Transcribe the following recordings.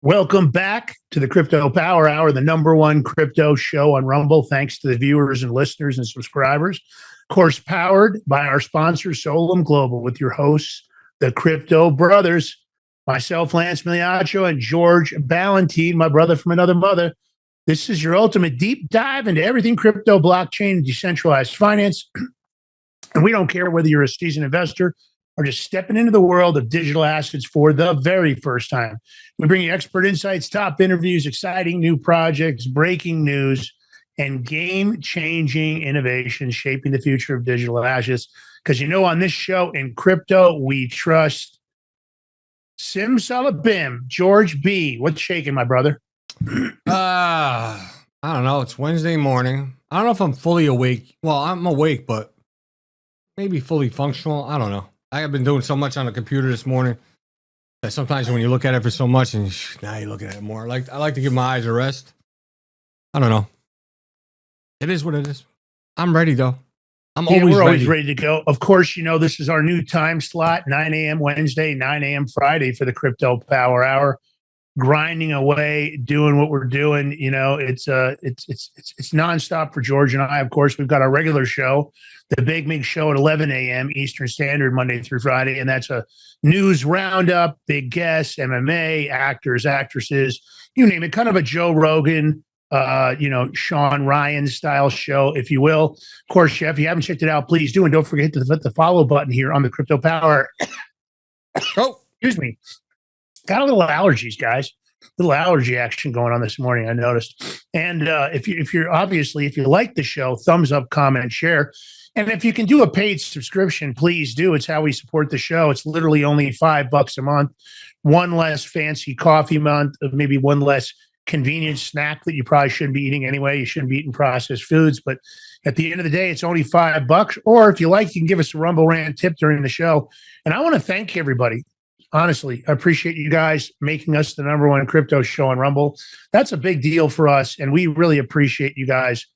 Welcome back to the Crypto Power Hour, the number one crypto show on Rumble. Thanks to the viewers and listeners and subscribers. Of course, powered by our sponsor, Solum Global, with your hosts, the Crypto Brothers, myself, Lance Migliaccio, and George Ballantine, my brother from another mother. This is your ultimate deep dive into everything crypto, blockchain, and decentralized finance. And we don't care whether you're a seasoned investor or just stepping into the world of digital assets for the very first time. We bring you expert insights, top interviews, exciting new projects, breaking news, and game-changing innovations shaping the future of digital assets. Because on this show in crypto, we trust Simsalabim. George B., what's shaking, my brother? I don't know. It's Wednesday morning. I don't know if I'm fully awake. Well, I'm awake, but maybe fully functional. I don't know. I have been doing so much on the computer this morning that sometimes when you look at it for so much and now you're looking at it more. I like to give my eyes a rest. I don't know. It is what it is. I'm ready though. We're always ready to go. Of course, this is our new time slot, 9 a.m. Wednesday, 9 a.m. Friday for the Crypto Power Hour. Grinding away, doing what we're doing. It's nonstop for George and I. Of course, we've got our regular show, the Big Mig Show at 11 a.m. Eastern Standard, Monday through Friday. And that's a news roundup, big guests, MMA, actors, actresses, you name it, kind of a Joe Rogan, Sean Ryan style show, if you will. Of course, if you haven't checked it out, please do. And don't forget to hit the follow button here on the Crypto Power. Oh, excuse me. Got a little allergies, guys. Little allergy action going on this morning, I noticed. And if you like the show, thumbs up, comment, share. And if you can do a paid subscription, please do. It's how we support the show. It's literally only $5 a month. One less fancy coffee month, maybe one less convenient snack that you probably shouldn't be eating anyway. You shouldn't be eating processed foods. But at the end of the day, it's only $5. Or if you like, you can give us a Rumble Rant tip during the show. And I want to thank everybody. Honestly, I appreciate you guys making us the number one crypto show on Rumble. That's a big deal for us, and we really appreciate you guys.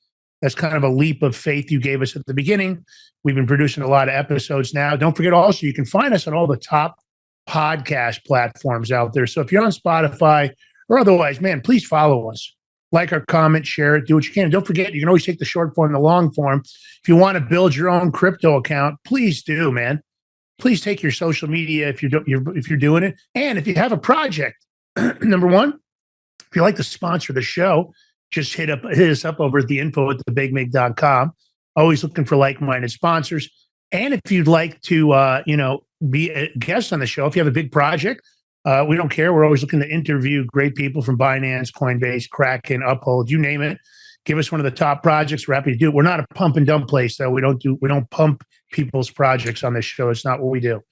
That's kind of a leap of faith you gave us at the beginning. We've been producing a lot of episodes now. Don't forget also, you can find us on all the top podcast platforms out there. So if you're on Spotify or otherwise, man, please follow us. Like our comment, share it, do what you can. Don't forget, you can always take the short form and the long form. If you want to build your own crypto account, please do, man. Please take your social media if you're doing it. And if you have a project, number one, if you like to sponsor the show, just hit us up over at the info at thebigmig.com. Always looking for like-minded sponsors. And if you'd like to, be a guest on the show, if you have a big project, we don't care. We're always looking to interview great people from Binance, Coinbase, Kraken, Uphold, you name it. Give us one of the top projects. We're happy to do it. We're not a pump and dump place, though. We don't pump people's projects on this show. It's not what we do.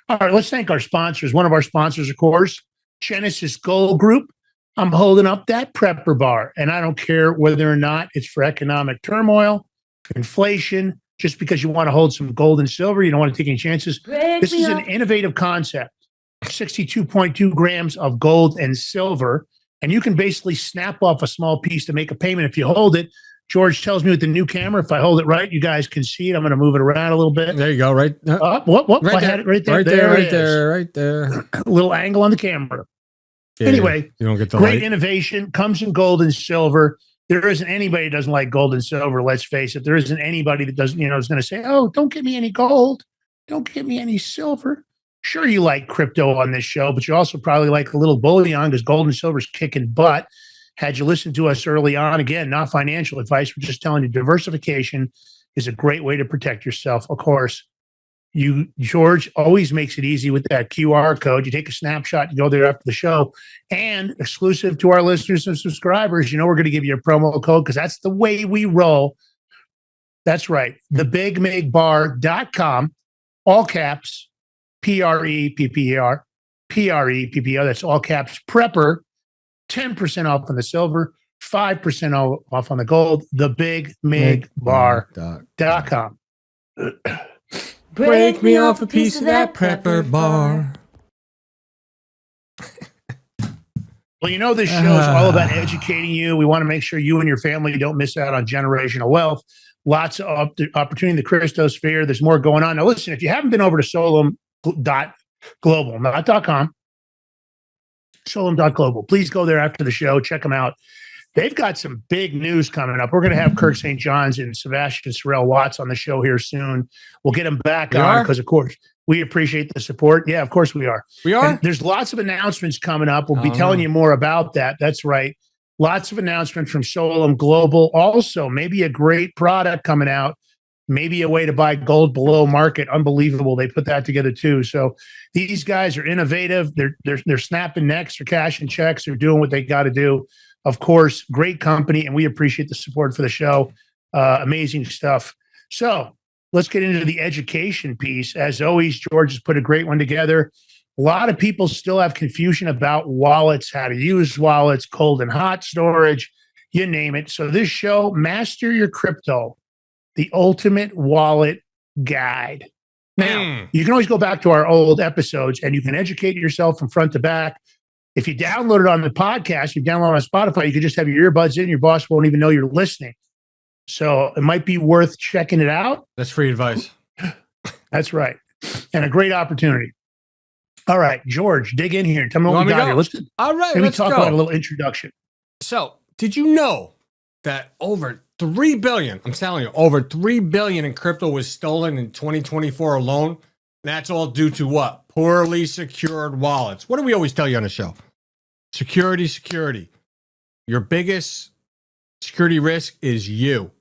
All right, let's thank our sponsors. One of our sponsors, of course, Genesis Gold Group. I'm holding up that prepper bar, and I don't care whether or not it's for economic turmoil, inflation, just because you want to hold some gold and silver. You don't want to take any chances. This is an innovative concept. 62.2 grams of gold and silver. And you can basically snap off a small piece to make a payment if you hold it. George tells me with the new camera, if I hold it right, you guys can see it. I'm going to move it around a little bit. There you go, right? What? Right I had it right there. Right there. A little angle on the camera. Yeah, anyway, you don't get the great light. Innovation, comes in gold and silver. There isn't anybody that doesn't like gold and silver, let's face it. There isn't anybody that doesn't, is going to say, oh, don't give me any gold. Don't give me any silver. Sure, you like crypto on this show, but you also probably like a little bullion because gold and silver is kicking butt. Had you listened to us early on, again, not financial advice, we're just telling you diversification is a great way to protect yourself. Of course, George always makes it easy with that QR code. You take a snapshot, you go there after the show, and exclusive to our listeners and subscribers, we're going to give you a promo code because that's the way we roll. That's right. Thebigmigbar.com, all caps, PREPPER, PREPPER. That's all caps. Prepper, 10% off on the silver, 5% off on the gold. Thebigmigbar.com. Break me off a piece of that prepper bar. Well, this show is all about educating you. We want to make sure you and your family don't miss out on generational wealth. Lots of opportunity in the Cryptosphere. There's more going on. Now, listen, if you haven't been over to Solum.global, not .com, Solom.global. Please go there after the show. Check them out. They've got some big news coming up. We're going to have Kirk St. John's and Sebastian Sorrell Watts on the show here soon. We'll get them back on because, of course, we appreciate the support. Yeah, of course we are. We are? And there's lots of announcements coming up. We'll be telling you more about that. That's right. Lots of announcements from Solom Global. Also, maybe a great product coming out. Maybe a way to buy gold below market. Unbelievable. They put that together too. So these guys are innovative. They're snapping necks. They're cashing checks. They're doing what they got to do. Of course, great company, and we appreciate the support for the show. Amazing stuff. So let's get into the education piece. As always, George has put a great one together. A lot of people still have confusion about wallets, how to use wallets, cold and hot storage, you name it. So this show, Master Your Crypto, the ultimate wallet guide. Now, you can always go back to our old episodes and you can educate yourself from front to back. If you download it on the podcast, you download it on Spotify, you can just have your earbuds in. Your boss won't even know you're listening. So it might be worth checking it out. That's free advice. That's right. And a great opportunity. All right, George, dig in here. Tell me what we got here. Let's talk about a little introduction. So, did you know that over 3 billion, I'm telling you, over 3 billion in crypto was stolen in 2024 alone? That's all due to what? Poorly secured wallets. What do we always tell you on the show? Security, security. Your biggest security risk is you,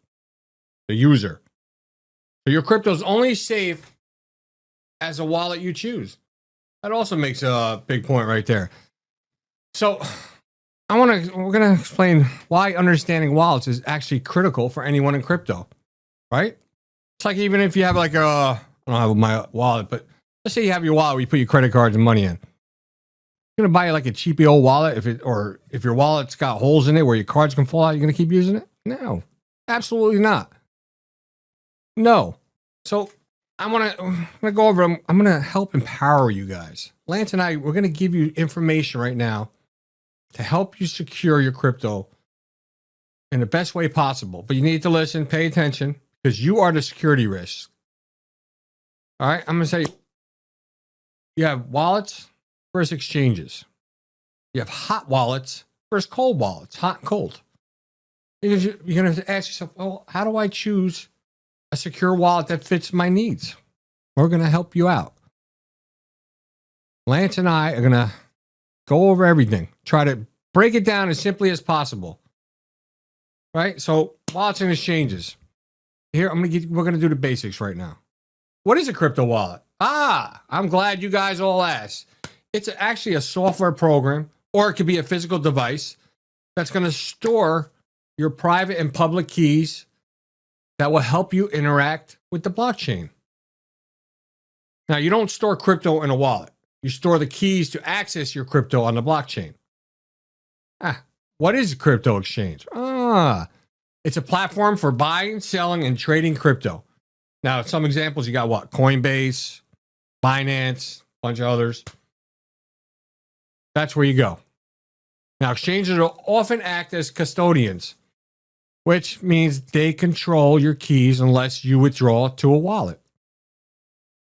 the user. So your crypto is only safe as a wallet you choose. That also makes a big point right there. So we're going to explain why understanding wallets is actually critical for anyone in crypto, right? It's like even if you have like I don't have my wallet, but let's say you have your wallet where you put your credit cards and money in. You're going to buy like a cheapy old wallet if your wallet's got holes in it where your cards can fall out, you're going to keep using it? No, absolutely not. No. So I'm gonna go over them. I'm gonna help empower you guys. Lance and I, we're gonna give you information right now to help you secure your crypto in the best way possible. But you need to listen, pay attention, because you are the security risk. All right, I'm gonna say you have wallets versus exchanges. You have hot wallets versus cold wallets, hot and cold. Because you're gonna have to ask yourself, well, how do I choose a secure wallet that fits my needs? We're going to help you out. Lance and I are going to go over everything, try to break it down as simply as possible. Right? So, wallets and exchanges. Here, we're going to do the basics right now. What is a crypto wallet? I'm glad you guys all asked. It's actually a software program, or it could be a physical device that's going to store your private and public keys that will help you interact with the blockchain. Now, you don't store crypto in a wallet. You store the keys to access your crypto on the blockchain. What is a crypto exchange? It's a platform for buying, selling, and trading crypto. Now, some examples, you got what? Coinbase, Binance, a bunch of others. That's where you go. Now, exchanges will often act as custodians, which means they control your keys unless you withdraw to a wallet.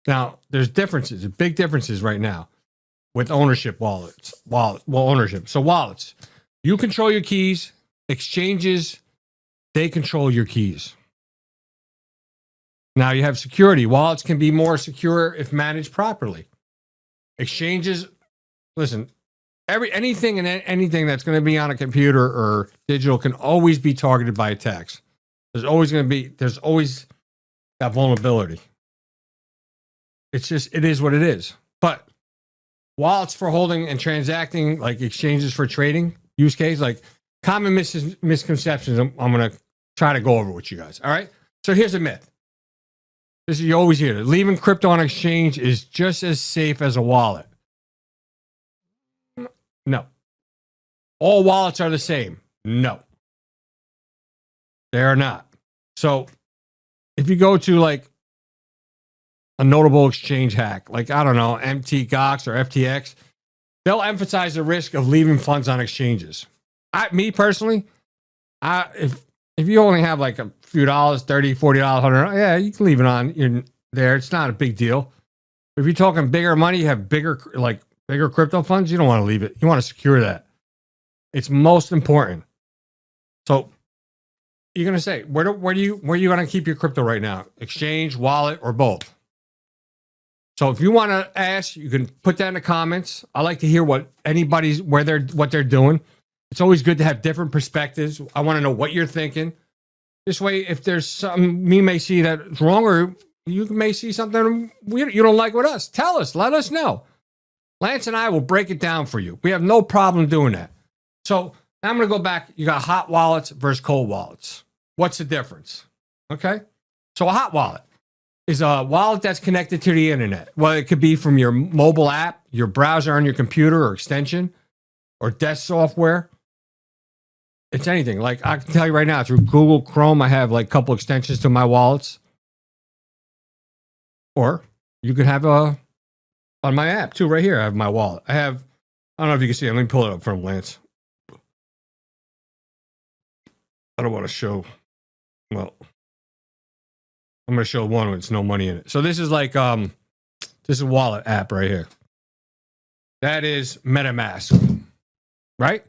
Now, there's differences, big differences right now with ownership ownership. So wallets, you control your keys. Exchanges, they control your keys. Now you have security. Wallets can be more secure if managed properly. Exchanges, listen, anything that's going to be on a computer or digital can always be targeted by attacks. There's always that vulnerability. It is what it is. But wallets for holding and transacting, like exchanges for trading use case, like common misconceptions, I'm going to try to go over with you guys. All right. So here's a myth. This is, you always hear it. Leaving crypto on exchange is just as safe as a wallet. No. All wallets are the same. No. They are not. So if you go to like a notable exchange hack, like, I don't know, MTGOX or FTX, they'll emphasize the risk of leaving funds on exchanges. Me personally, if you only have like a few dollars, $30, $40, $100, yeah, you can leave it on there. It's not a big deal. If you're talking bigger money, you have bigger, like bigger crypto funds, you don't want to leave it. You want to secure that. It's most important. So you're going to say, where are you going to keep your crypto right now? Exchange, wallet, or both? So if you want to ask, you can put that in the comments. I like to hear what they're doing. It's always good to have different perspectives. I want to know what you're thinking. This way, if there's something we may see that's wrong, or you may see something you don't like with us, tell us. Let us know. Lance and I will break it down for you. We have no problem doing that. So now I'm going to go back. You got hot wallets versus cold wallets. What's the difference? Okay. So a hot wallet is a wallet that's connected to the internet. Well, it could be from your mobile app, your browser on your computer or extension, or desk software. It's anything. Like I can tell you right now, through Google Chrome, I have like a couple extensions to my wallets. Or you could have on my app too, right here. I have my wallet. I don't know if you can see it. Let me pull it up from Lance. I don't want to show. Well, I'm going to show one with no money in it. So this is like, this is a wallet app right here. That is MetaMask, right?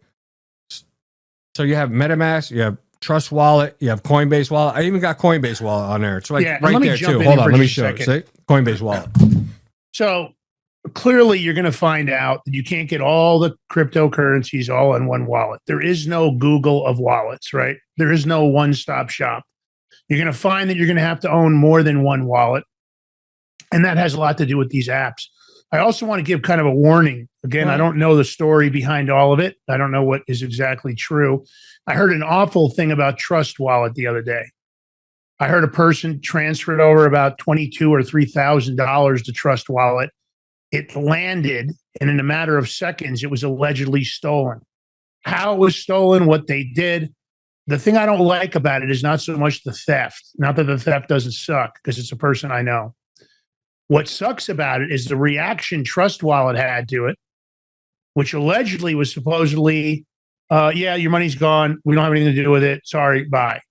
So you have MetaMask, you have Trust Wallet, you have Coinbase Wallet. I even got Coinbase Wallet on there. It's right there too. Hold on, let me show you. See? Coinbase Wallet. So clearly you're going to find out that you can't get all the cryptocurrencies all in one wallet. There is no Google of wallets, right? There is no one-stop shop. You're going to find that you're going to have to own more than one wallet. And that has a lot to do with these apps. I also want to give kind of a warning. Again, I don't know the story behind all of it. I don't know what is exactly true. I heard an awful thing about Trust Wallet the other day. I heard a person transferred over about $22,000 or $3,000 to Trust Wallet. It landed, and in a matter of seconds, it was allegedly stolen. How it was stolen, what they did. The thing I don't like about it is not so much the theft. Not that the theft doesn't suck, because it's a person I know. What sucks about it is the reaction Trust Wallet had to it, which allegedly was supposedly, yeah, your money's gone. We don't have anything to do with it. Sorry, bye.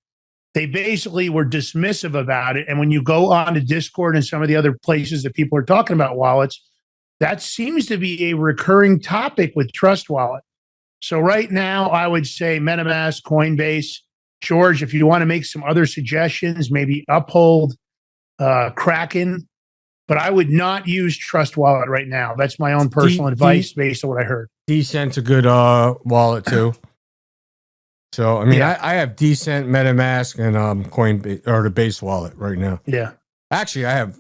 They basically were dismissive about it. And when you go on to Discord and some of the other places that people are talking about wallets, that seems to be a recurring topic with Trust Wallet. So right now, I would say MetaMask, Coinbase. George, if you want to make some other suggestions, maybe Uphold, Kraken. But I would not use Trust Wallet right now. That's my own personal advice based on what I heard. Decent's a good wallet too. So I mean, yeah. I have Decent, MetaMask, and Coinbase, or the base wallet right now. Yeah. Actually, I have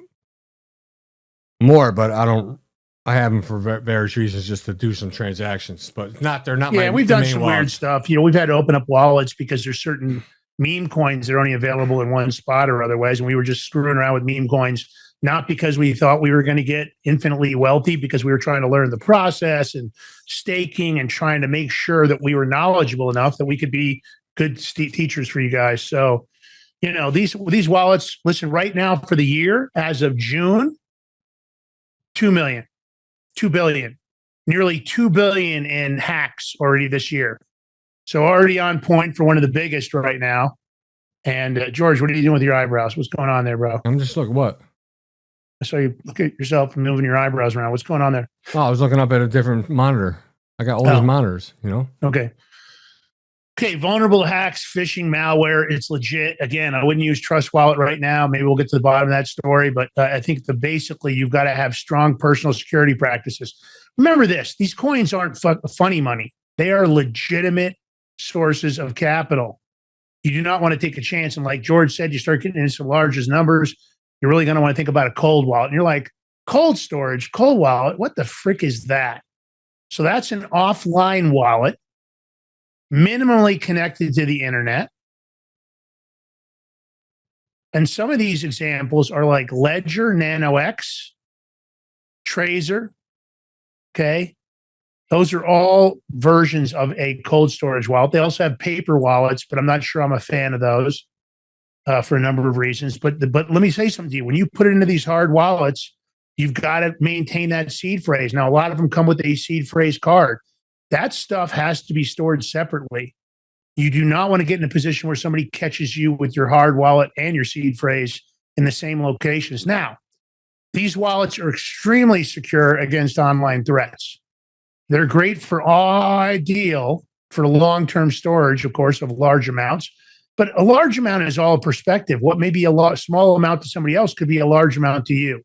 more, but I have them for various reasons, just to do some transactions. But they're not. Yeah, we've done some weird stuff. We've had to open up wallets because there's certain meme coins that are only available in one spot or otherwise, and we were just screwing around with meme coins. Not because we thought we were going to get infinitely wealthy, because we were trying to learn the process and staking and trying to make sure that we were knowledgeable enough that we could be good teachers for you guys. So, these wallets, listen, right now for the year, as of June, 2 billion, nearly 2 billion in hacks already this year. So already on point for one of the biggest right now. And George, what are you doing with your eyebrows? What's going on there, bro? I'm just looking, what? I saw you look at yourself and moving your eyebrows around. What's going on there? Oh, I was looking up at a different monitor. I got all these monitors, Okay. Okay, vulnerable hacks, phishing, malware. It's legit. Again, I wouldn't use Trust Wallet right now. Maybe we'll get to the bottom of that story. But I think basically you've got to have strong personal security practices. Remember this. These coins aren't funny money. They are legitimate sources of capital. You do not want to take a chance. And like George said, you start getting into some large numbers. You're really going to want to think about a cold wallet. And you're like, cold storage, cold wallet, what the frick is that? So that's an offline wallet, minimally connected to the internet. And some of these examples are like Ledger, NanoX, Trezor. Okay. Those are all versions of a cold storage wallet. They also have paper wallets, but I'm not sure I'm a fan of those. For a number of reasons. But let me say something to you. When you put it into these hard wallets, you've got to maintain that seed phrase. Now, a lot of them come with a seed phrase card. That stuff has to be stored separately. You do not want to get in a position where somebody catches you with your hard wallet and your seed phrase in the same locations. Now, These wallets are extremely secure against online threats. They're great for ideal for long-term storage, of course, of large amounts. But a large amount is all perspective. What may be a small amount to somebody else could be a large amount to you.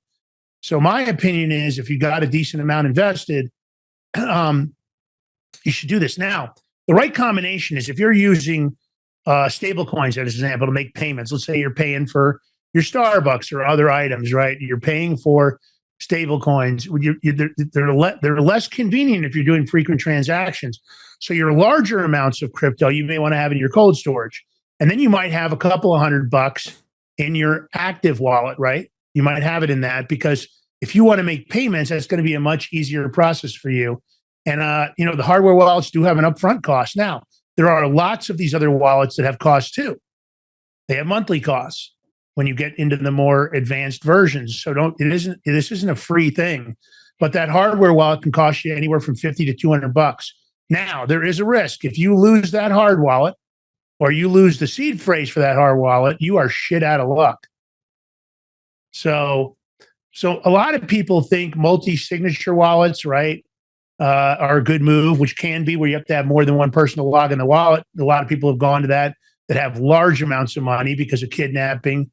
So my opinion is, if you got a decent amount invested, you should do this. Now, the right combination is if you're using stable coins, as an example, to make payments. Let's say you're paying for your Starbucks or other items, right? You're paying for stable coins. They're less convenient if you're doing frequent transactions. So your larger amounts of crypto, you may want to have in your cold storage. And then you might have a couple of $100 in your active wallet, right? You might have it in that, because if you want to make payments, that's going to be a much easier process for you. And, the hardware wallets do have an upfront cost. Now, there are lots of these other wallets that have costs too. They have monthly costs when you get into the more advanced versions. So this isn't a free thing, but that hardware wallet can cost you anywhere from $50 to $200. Now, there is a risk. If you lose that hard wallet, or you lose the seed phrase for that hard wallet, you are shit out of luck. So a lot of people think multi-signature wallets, right, are a good move, which can be, where you have to have more than one person to log in the wallet. A lot of people have gone to that have large amounts of money because of kidnapping.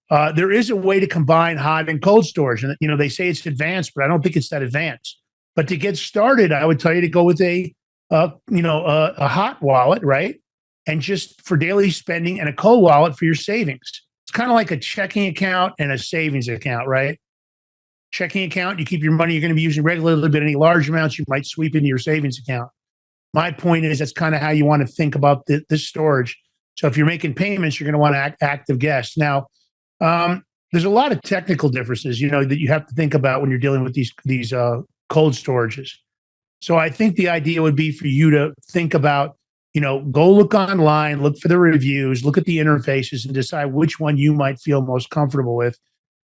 There is a way to combine hot and cold storage. And, they say it's advanced, but I don't think it's that advanced. But to get started, I would tell you to go with a hot wallet, right? And just for daily spending, and a cold wallet for your savings. It's kind of like a checking account and a savings account, right? Checking account, you keep your money you're going to be using regularly, but any large amounts you might sweep into your savings account. My point is, that's kind of how you want to think about this storage. So if you're making payments, you're going to want to active guests. Now, there's a lot of technical differences, that you have to think about when you're dealing with these cold storages. So I think the idea would be for you to think about, go look online, look for the reviews, look at the interfaces, and decide which one you might feel most comfortable with.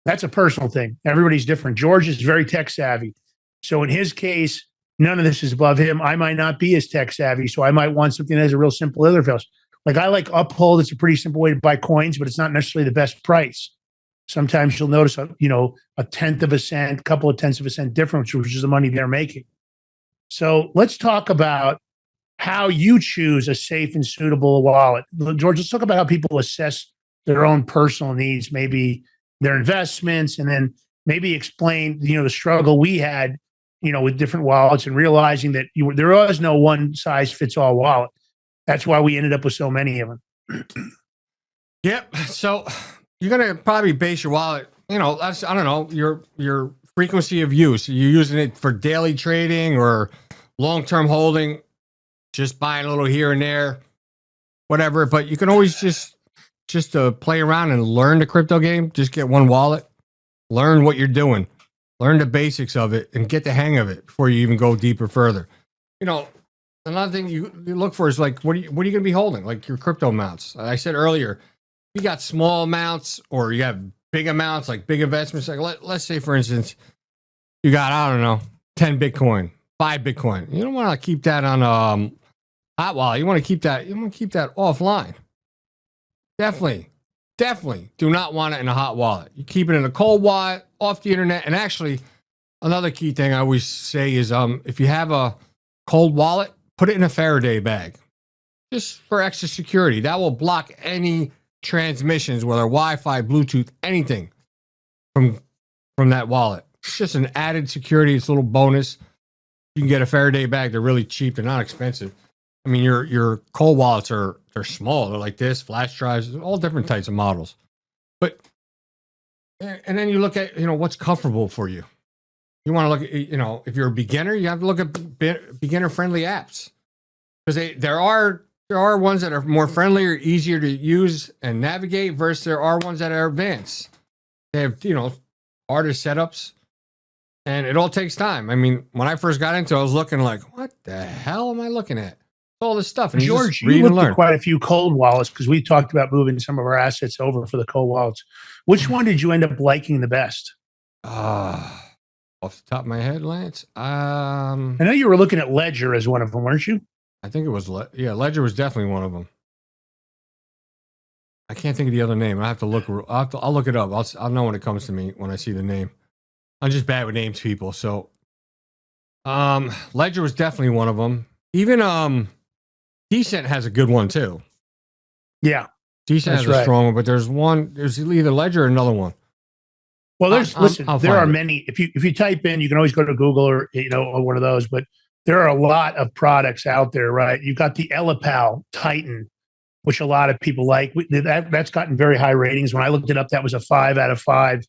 That's a personal thing. Everybody's different. George is very tech savvy. So in his case, none of this is above him. I might not be as tech savvy, so I might want something that has a real simple interface. Like, I like Uphold. It's a pretty simple way to buy coins, but it's not necessarily the best price. Sometimes you'll notice, a tenth of a cent, couple of tenths of a cent difference, which is the money they're making. So let's talk about how you choose a safe and suitable wallet. George, let's talk about how people assess their own personal needs, maybe their investments, and then maybe explain, the struggle we had, with different wallets, and realizing that there was no one size fits all wallet. That's why we ended up with so many of them. Yep. So you're going to probably base your wallet, that's, I don't know, your frequency of use. You're using it for daily trading or long-term holding, just buying a little here and there, whatever. But you can always just play around and learn the crypto game. Just get one wallet, learn what you're doing, learn the basics of it, and get the hang of it before you even go deeper further. Another thing you look for is, like, what are you going to be holding? Like your crypto amounts. I said earlier, you got small amounts or you have big amounts, like big investments. Like let's say, for instance, you got, I don't know, 10 Bitcoin, 5 Bitcoin. You don't want to keep that on hot wallet. You want to keep that offline. Definitely do not want it in a hot wallet. You keep it in a cold wallet, off the internet. And actually, another key thing I always say is, if you have a cold wallet, put it in a Faraday bag, just for extra security. That will block any transmissions, whether Wi-Fi, Bluetooth, anything from that wallet. It's just an added security. It's a little bonus. You can get a Faraday bag. They're really cheap. They're not expensive. I mean, your cold wallets they're small. They're like this, flash drives, all different types of models. But, and then you look at, what's comfortable for you. You want to look at, if you're a beginner, you have to look at beginner-friendly apps, because there are ones that are more friendly or easier to use and navigate, versus there are ones that are advanced. They have, harder setups, and it all takes time. I mean, when I first got into it, I was looking like, what the hell am I looking at? All this stuff. And George, you looked at quite a few cold wallets, because we talked about moving some of our assets over for the cold wallets. Which one did you end up liking the best? Off the top of my head, Lance. I know you were looking at Ledger as one of them, weren't you? I think it was Ledger was definitely one of them. I can't think of the other name. I have to look. I'll look it up. I'll know when it comes to me when I see the name. I'm just bad with names, people. So, Ledger was definitely one of them. Even Decent has a good one too. Yeah, Decent has a strong one, but there's either Ledger or another one. Well, there are many. If you type in, you can always go to Google or or one of those. But there are a lot of products out there, right? You've got the Elipal Titan, which a lot of people like. That's gotten very high ratings. When I looked it up, that was a 5 out of 5.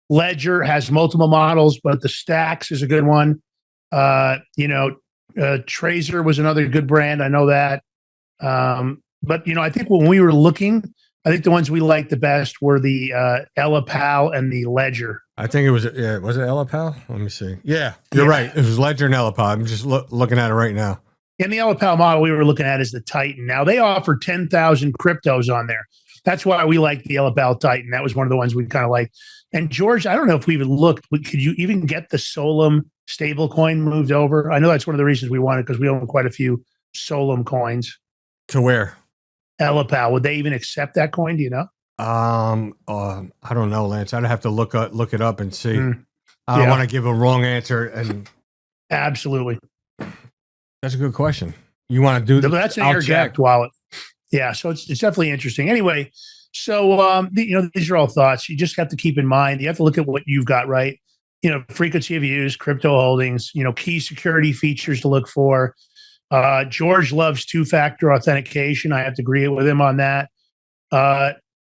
Ledger has multiple models, but the Stacks is a good one. Tracer was another good brand. I know that. But I think when we were looking, I think the ones we liked the best were the Elipal and the Ledger. I think it was it Elipal? Let me see. Yeah, you're right. It was Ledger and Elipal. I'm just looking at it right now. And the Elipal model we were looking at is the Titan. Now they offer 10,000 cryptos on there. That's why we like the Elipal Titan. That was one of the ones we kind of liked. And George, I don't know if we even looked. Could you even get the Solum stablecoin moved over? I know that's one of the reasons we wanted, because we own quite a few Solum coins. To where? Elipal. Would they even accept that coin? Do you know? I don't know, Lance. I'd have to look it up and see. I don't want to give a wrong answer. And absolutely, that's a good question. You want to do that's an air-gapped wallet. Yeah, so it's definitely interesting. Anyway, so these are all thoughts. You just have to keep in mind. You have to look at what you've got, right? Frequency of use, crypto holdings. Key security features to look for. George loves two-factor authentication. I have to agree with him on that.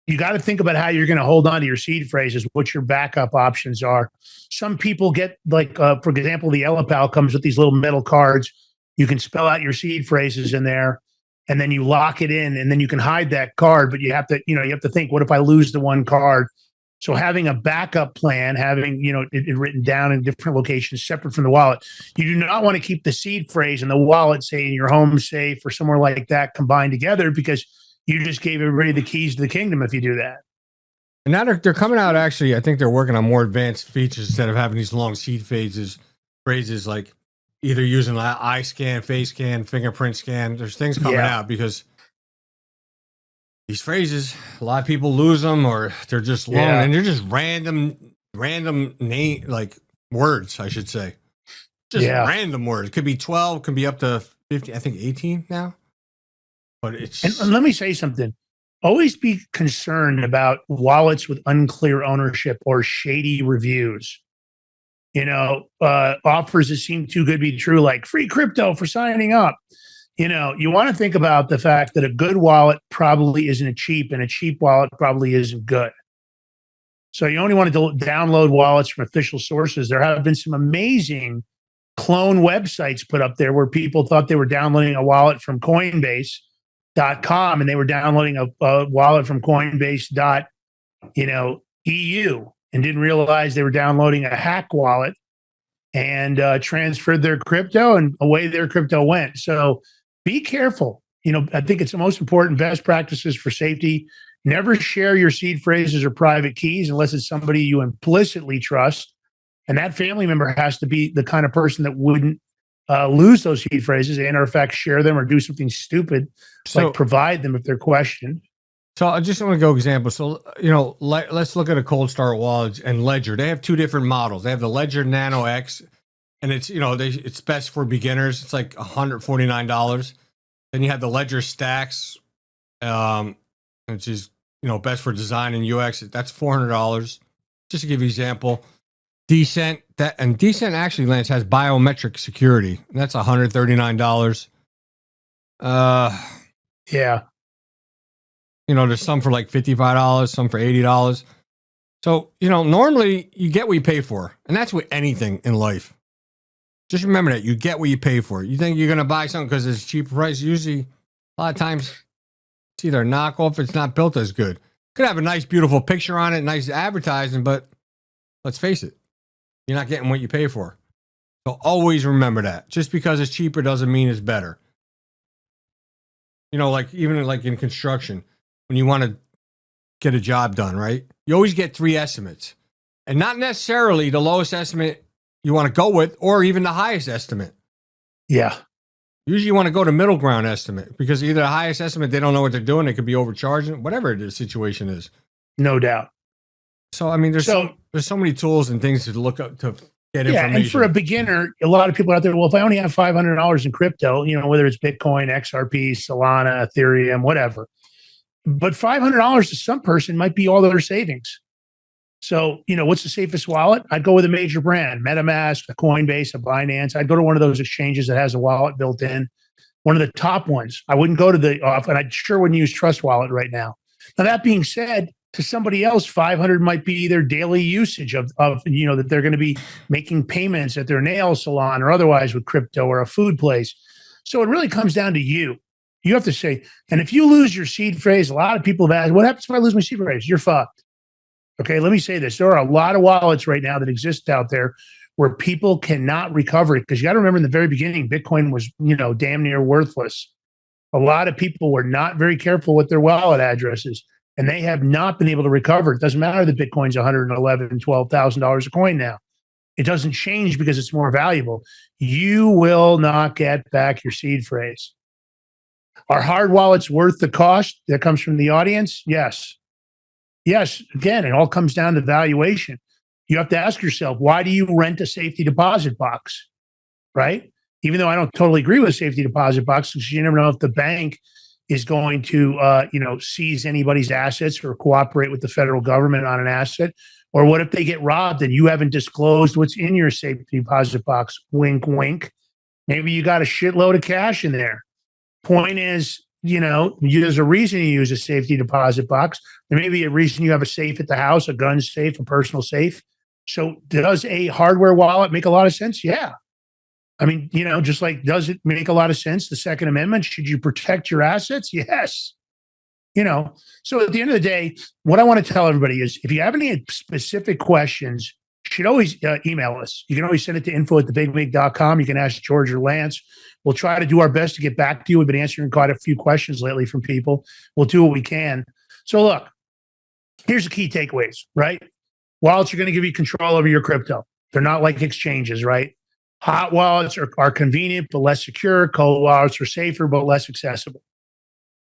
You got to think about how you're going to hold on to your seed phrases, what your backup options are. Some people get, for example, the Elipal comes with these little metal cards. You can spell out your seed phrases in there, and then you lock it in, and then you can hide that card. But you have to think, what if I lose the one card? So having a backup plan, having it written down in different locations separate from the wallet. You do not want to keep the seed phrase and the wallet, say in your home safe or somewhere like that, combined together, because you just gave everybody the keys to the kingdom if you do that. And now they're coming out, actually, I think they're working on more advanced features instead of having these long seed phrases like either using eye scan, face scan, fingerprint scan. There's things coming out because these phrases, a lot of people lose them, or they're just long and they're just random name, like words, I should say. Just random words. It could be 12, could be up to 50, I think 18 now. But it's and let me say something. Always be concerned about wallets with unclear ownership or shady reviews. Offers that seem too good to be true, like free crypto for signing up. You want to think about the fact that a good wallet probably isn't cheap, and a cheap wallet probably isn't good. So you only want to download wallets from official sources. There have been some amazing clone websites put up there where people thought they were downloading a wallet from Coinbase.com, and they were downloading a wallet from Coinbase.eu, and didn't realize they were downloading a hack wallet, and transferred their crypto, and away their crypto went. So be careful. I think it's the most important best practices for safety. Never share your seed phrases or private keys unless it's somebody you implicitly trust. And that family member has to be the kind of person that wouldn't lose those seed phrases and, in fact, share them or do something stupid, like provide them if they're questioned. So I just want to go example. So, let's look at a Cold Start wallet and Ledger. They have two different models. They have the Ledger Nano X, and it's, it's best for beginners. It's like $149. Then you have the Ledger Stacks, which is, best for design and UX. That's $400. Just to give you an example. Decent actually, Lance, has biometric security. That's $139. Yeah. There's some for like $55, some for $80. So, normally you get what you pay for. And that's with anything in life. Just remember that you get what you pay for. You think you're going to buy something because it's a cheaper price. Usually, a lot of times, it's either a knockoff, it's not built as good. Could have a nice, beautiful picture on it, nice advertising, but let's face it, you're not getting what you pay for. So always remember that. Just because it's cheaper doesn't mean it's better. Even like in construction, when you want to get a job done, right? You always get 3 estimates. And not necessarily the lowest estimate you want to go with, or even the highest estimate. Yeah. Usually you want to go to middle ground estimate, because either the highest estimate, they don't know what they're doing. They could be overcharging, whatever the situation is. No doubt. So I mean, there's So so many tools and things to look up to get information. and for a beginner, a lot of people out there, well, if I only have $500 in crypto, whether it's Bitcoin, XRP, Solana, Ethereum, whatever, but $500 to some person might be all their savings. So, what's the safest wallet? I'd go with a major brand, MetaMask, a Coinbase, a Binance. I'd go to one of those exchanges that has a wallet built in, one of the top ones. I wouldn't go to the off, and I sure wouldn't use Trust Wallet right now. Now, that being said, to somebody else, 500 might be their daily usage of that they're going to be making payments at their nail salon or otherwise with crypto or a food place. So it really comes down to you. You have to say, and if you lose your seed phrase, a lot of people have asked, what happens if I lose my seed phrase? You're fucked. Okay, let me say this. There are a lot of wallets right now that exist out there where people cannot recover it, because you got to remember in the very beginning, Bitcoin was, damn near worthless. A lot of people were not very careful with their wallet addresses, and they have not been able to recover. It doesn't matter that Bitcoin's $111,000, $12,000 a coin now. It doesn't change because it's more valuable. You will not get back your seed phrase. Are hard wallets worth the cost that comes from the audience? Yes. Yes. Again, it all comes down to valuation. You have to ask yourself, why do you rent a safety deposit box? Right? Even though I don't totally agree with a safety deposit box, because you never know if the bank is going to, seize anybody's assets or cooperate with the federal government on an asset. Or what if they get robbed and you haven't disclosed what's in your safety deposit box? Wink, wink. Maybe you got a shitload of cash in there. Point is, there's a reason you use a safety deposit box. There may be a reason you have a safe at the house, a gun safe, a personal safe. So does a hardware wallet make a lot of sense? Yeah. I mean, just like, does it make a lot of sense? The Second Amendment, should you protect your assets? Yes. So at the end of the day, what I want to tell everybody is, if you have any specific questions, you should always email us. You can always send it to info@thebigwig.com. You can ask George or Lance. We'll try to do our best to get back to you. We've been answering quite a few questions lately from people. We'll do what we can. So look, here's the key takeaways, right? Wallets are going to give you control over your crypto. They're not like exchanges, right? Hot wallets are convenient but less secure. Cold wallets are safer but less accessible.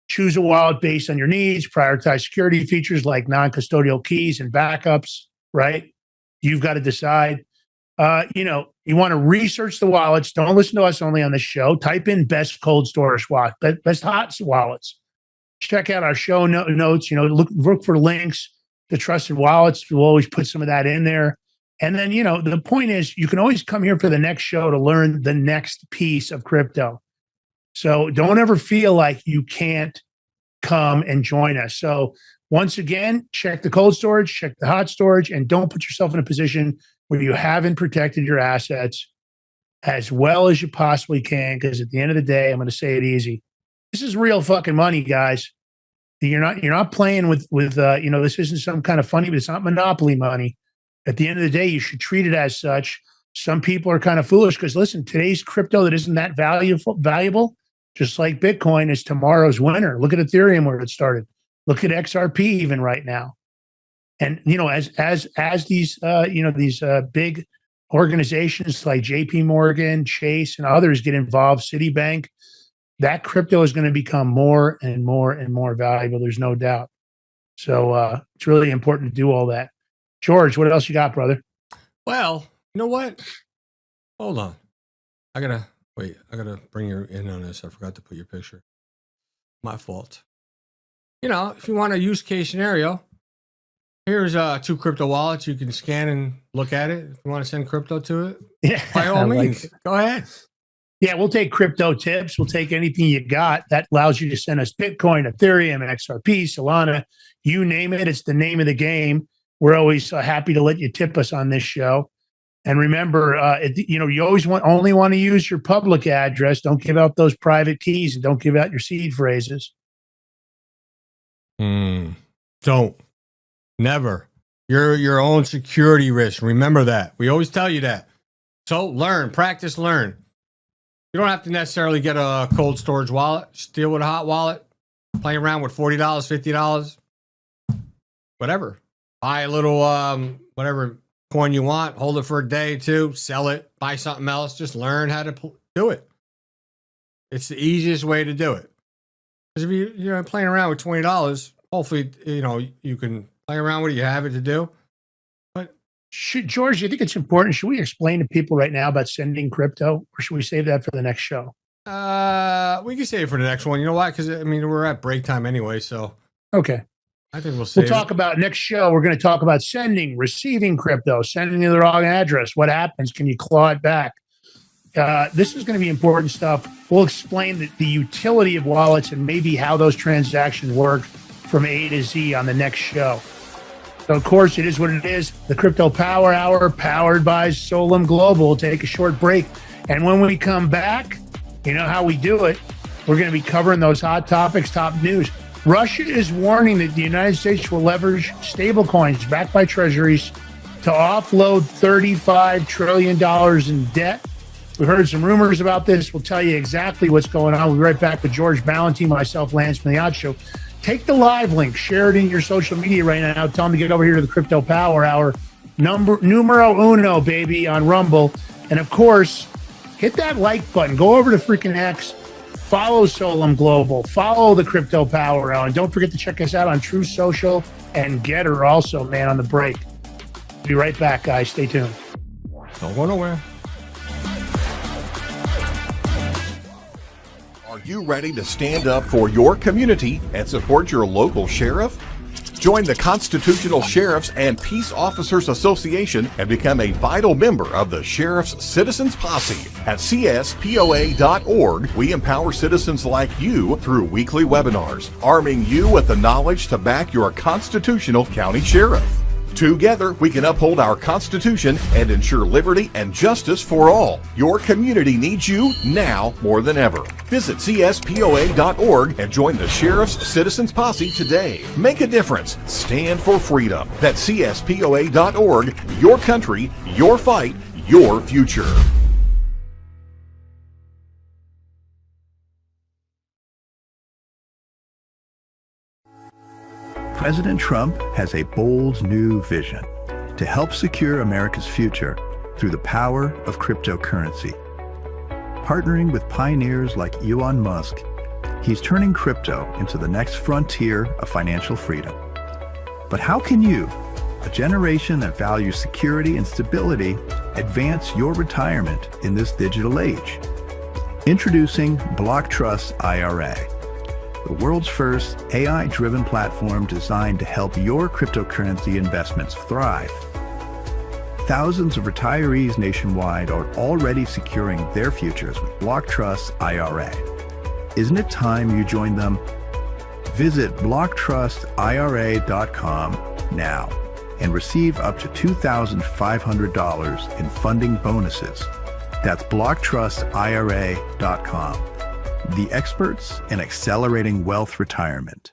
Choose a wallet based on your needs. Prioritize security features like non-custodial keys and backups, right? You've got to decide. You want to research the wallets. Don't listen to us only on the show. Type in best cold storage wallet, best hot wallets. Check out our show notes. Look for links to trusted wallets. We'll always put some of that in there. And then, the point is, you can always come here for the next show to learn the next piece of crypto. So don't ever feel like you can't come and join us. So once again, check the cold storage, check the hot storage, and don't put yourself in a position where you haven't protected your assets as well as you possibly can. Because at the end of the day, I'm going to say it easy. This is real fucking money, guys. You're not playing with this isn't some kind of funny, but it's not monopoly money. At the end of the day, you should treat it as such. Some people are kind of foolish because, listen, today's crypto that isn't that valuable, just like Bitcoin, is tomorrow's winner. Look at Ethereum where it started. Look at XRP even right now. And as these these big organizations like JP Morgan, Chase, and others get involved, Citibank, that crypto is going to become more and more and more valuable. There's no doubt. So it's really important to do all that. George, what else you got, brother? Well, you know what? Hold on. I gotta bring you in on this. I forgot to put your picture. My fault. If you want a use case scenario, here's 2 crypto wallets. You can scan and look at it. If you want to send crypto to it, yeah, by all means, go ahead. Yeah, we'll take crypto tips. We'll take anything you got that allows you to send us Bitcoin, Ethereum, XRP, Solana, you name it. It's the name of the game. We're always happy to let you tip us on this show. And remember, you always only want to use your public address. Don't give out those private keys, and don't give out your seed phrases. Don't. Never. You're your own security risk. Remember that. We always tell you that. So learn, practice, learn. You don't have to necessarily get a cold storage wallet. Just deal with a hot wallet. Play around with $40, $50, whatever. Buy a little whatever coin you want. Hold it for a day or two. Sell it. Buy something else. Just learn how to do it. It's the easiest way to do it. Because if you're playing around with $20, hopefully you can play around with it. You have it to do. George, you think it's important? Should we explain to people right now about sending crypto, or should we save that for the next show? We can save it for the next one. You know why? Because I mean, we're at break time anyway. So okay, I think we'll talk about next show. We're going to talk about receiving crypto, sending to the wrong address. What happens? Can you claw it back? This is going to be important stuff. We'll explain the utility of wallets and maybe how those transactions work from A to Z on the next show. So, of course, it is what it is. The Crypto Power Hour, powered by Solum Global. We'll take a short break. And when we come back, you know how we do it. We're going to be covering those hot topics, top news. Russia is warning that the United States will leverage stablecoins backed by treasuries to offload $35 trillion in debt. We've heard some rumors about this. We'll tell you exactly what's going on. We'll be right back with George Ballantine, myself, Lance Miliot Show. Take the live link, share it in your social media right now. Tell them to get over here to the Crypto Power Hour. Numero uno, baby, on Rumble. And, of course, hit that like button. Go over to freaking X. Follow Solum Global. Follow the Crypto Power Hour. And don't forget to check us out on True Social and Getter also, man, on the break. Be right back, guys. Stay tuned. Don't go nowhere. Are you ready to stand up for your community and support your local sheriff? Join the Constitutional Sheriffs and Peace Officers Association and become a vital member of the Sheriff's Citizens Posse. At CSPOA.org, we empower citizens like you through weekly webinars, arming you with the knowledge to back your constitutional county sheriff. Together, we can uphold our Constitution and ensure liberty and justice for all. Your community needs you now more than ever. Visit CSPOA.org and join the Sheriff's Citizens Posse today. Make a difference. Stand for freedom. That's CSPOA.org. Your country, your fight, your future. President Trump has a bold new vision to help secure America's future through the power of cryptocurrency. Partnering with pioneers like Elon Musk, he's turning crypto into the next frontier of financial freedom. But how can you, a generation that values security and stability, advance your retirement in this digital age? Introducing Block Trust IRA, the world's first AI-driven platform designed to help your cryptocurrency investments thrive. Thousands of retirees nationwide are already securing their futures with Block Trust IRA. Isn't it time you join them? Visit blocktrustira.com now and receive up to $2,500 in funding bonuses. That's blocktrustira.com. The experts in accelerating wealth retirement.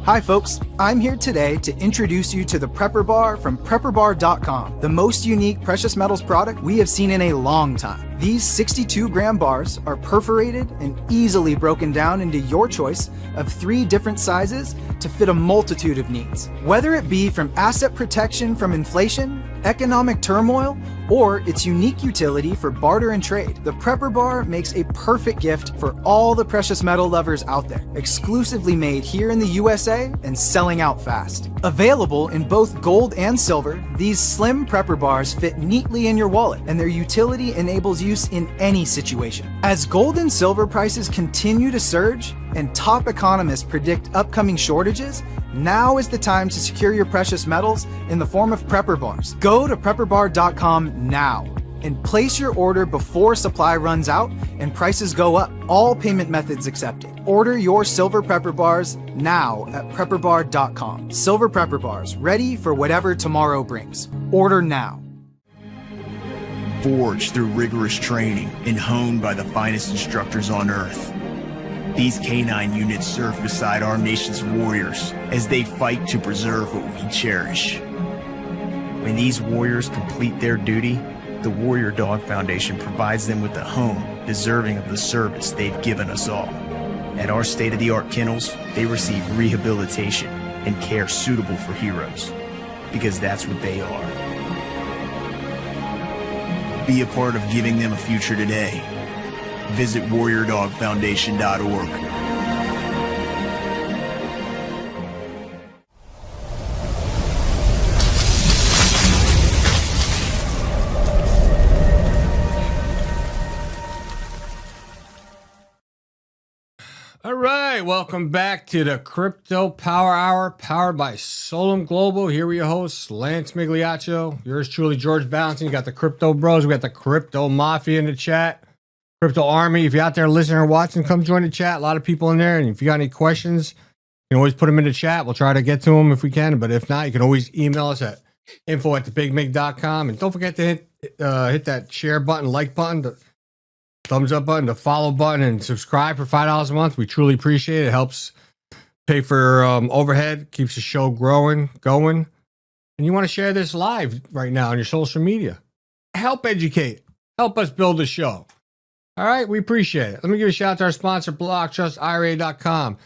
Hi folks, I'm here today to introduce you to the Prepper Bar from PrepperBar.com, the most unique precious metals product we have seen in a long time. These 62-gram bars are perforated and easily broken down into your choice of 3 different sizes to fit a multitude of needs. Whether it be from asset protection from inflation, economic turmoil, or its unique utility for barter and trade, the Prepper Bar makes a perfect gift for all the precious metal lovers out there. Exclusively made here in the USA and selling out fast. Available in both gold and silver, these slim Prepper Bars fit neatly in your wallet, and their utility enables use in any situation. As gold and silver prices continue to surge and top economists predict upcoming shortages, now is the time to secure your precious metals in the form of Prepper Bars. Go to PrepperBar.com now and place your order before supply runs out and prices go up. All payment methods accepted. Order your silver Prepper Bars now at PrepperBar.com. Silver Prepper Bars, ready for whatever tomorrow brings. Order now. Forged through rigorous training and honed by the finest instructors on earth, these canine units serve beside our nation's warriors as they fight to preserve what we cherish. When these warriors complete their duty, the Warrior Dog Foundation provides them with a home deserving of the service they've given us all. At our state-of-the-art kennels, they receive rehabilitation and care suitable for heroes, because that's what they are. Be a part of giving them a future today. Visit warriordogfoundation.org. All right, welcome back to the Crypto Power Hour, powered by Solum Global. Here are your hosts, Lance Migliaccio, yours truly, George Ballantyne. You got the Crypto Bros, we got the Crypto Mafia in the chat, Crypto Army. If you're out there listening or watching, come join the chat. A lot of people in there, and if you got any questions, you can always put them in the chat. We'll try to get to them if we can, but if not, you can always email us at info@thebigmig.com. And don't forget to hit that share button, like button, the thumbs up button, the follow button, and subscribe for $5 a month. We truly appreciate it. It helps pay for overhead, keeps the show going. And you want to share this live right now on your social media. Help educate. Help us build the show. All right, we appreciate it. Let me give a shout out to our sponsor, BlockTrustIRA.com.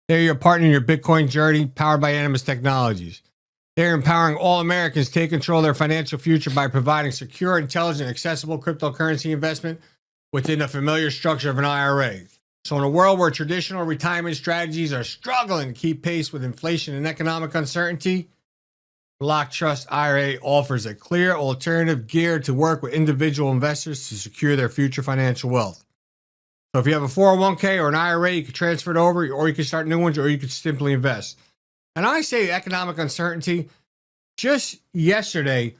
They're your partner in your Bitcoin journey, powered by Animus Technologies. They're empowering all Americans to take control of their financial future by providing secure, intelligent, accessible cryptocurrency investment within the familiar structure of an IRA. So in a world where traditional retirement strategies are struggling to keep pace with inflation and economic uncertainty, BlockTrust IRA offers a clear alternative geared to work with individual investors to secure their future financial wealth. So if you have a 401k or an IRA, you can transfer it over, or you can start new ones, or you can simply invest. And I say economic uncertainty. Just yesterday,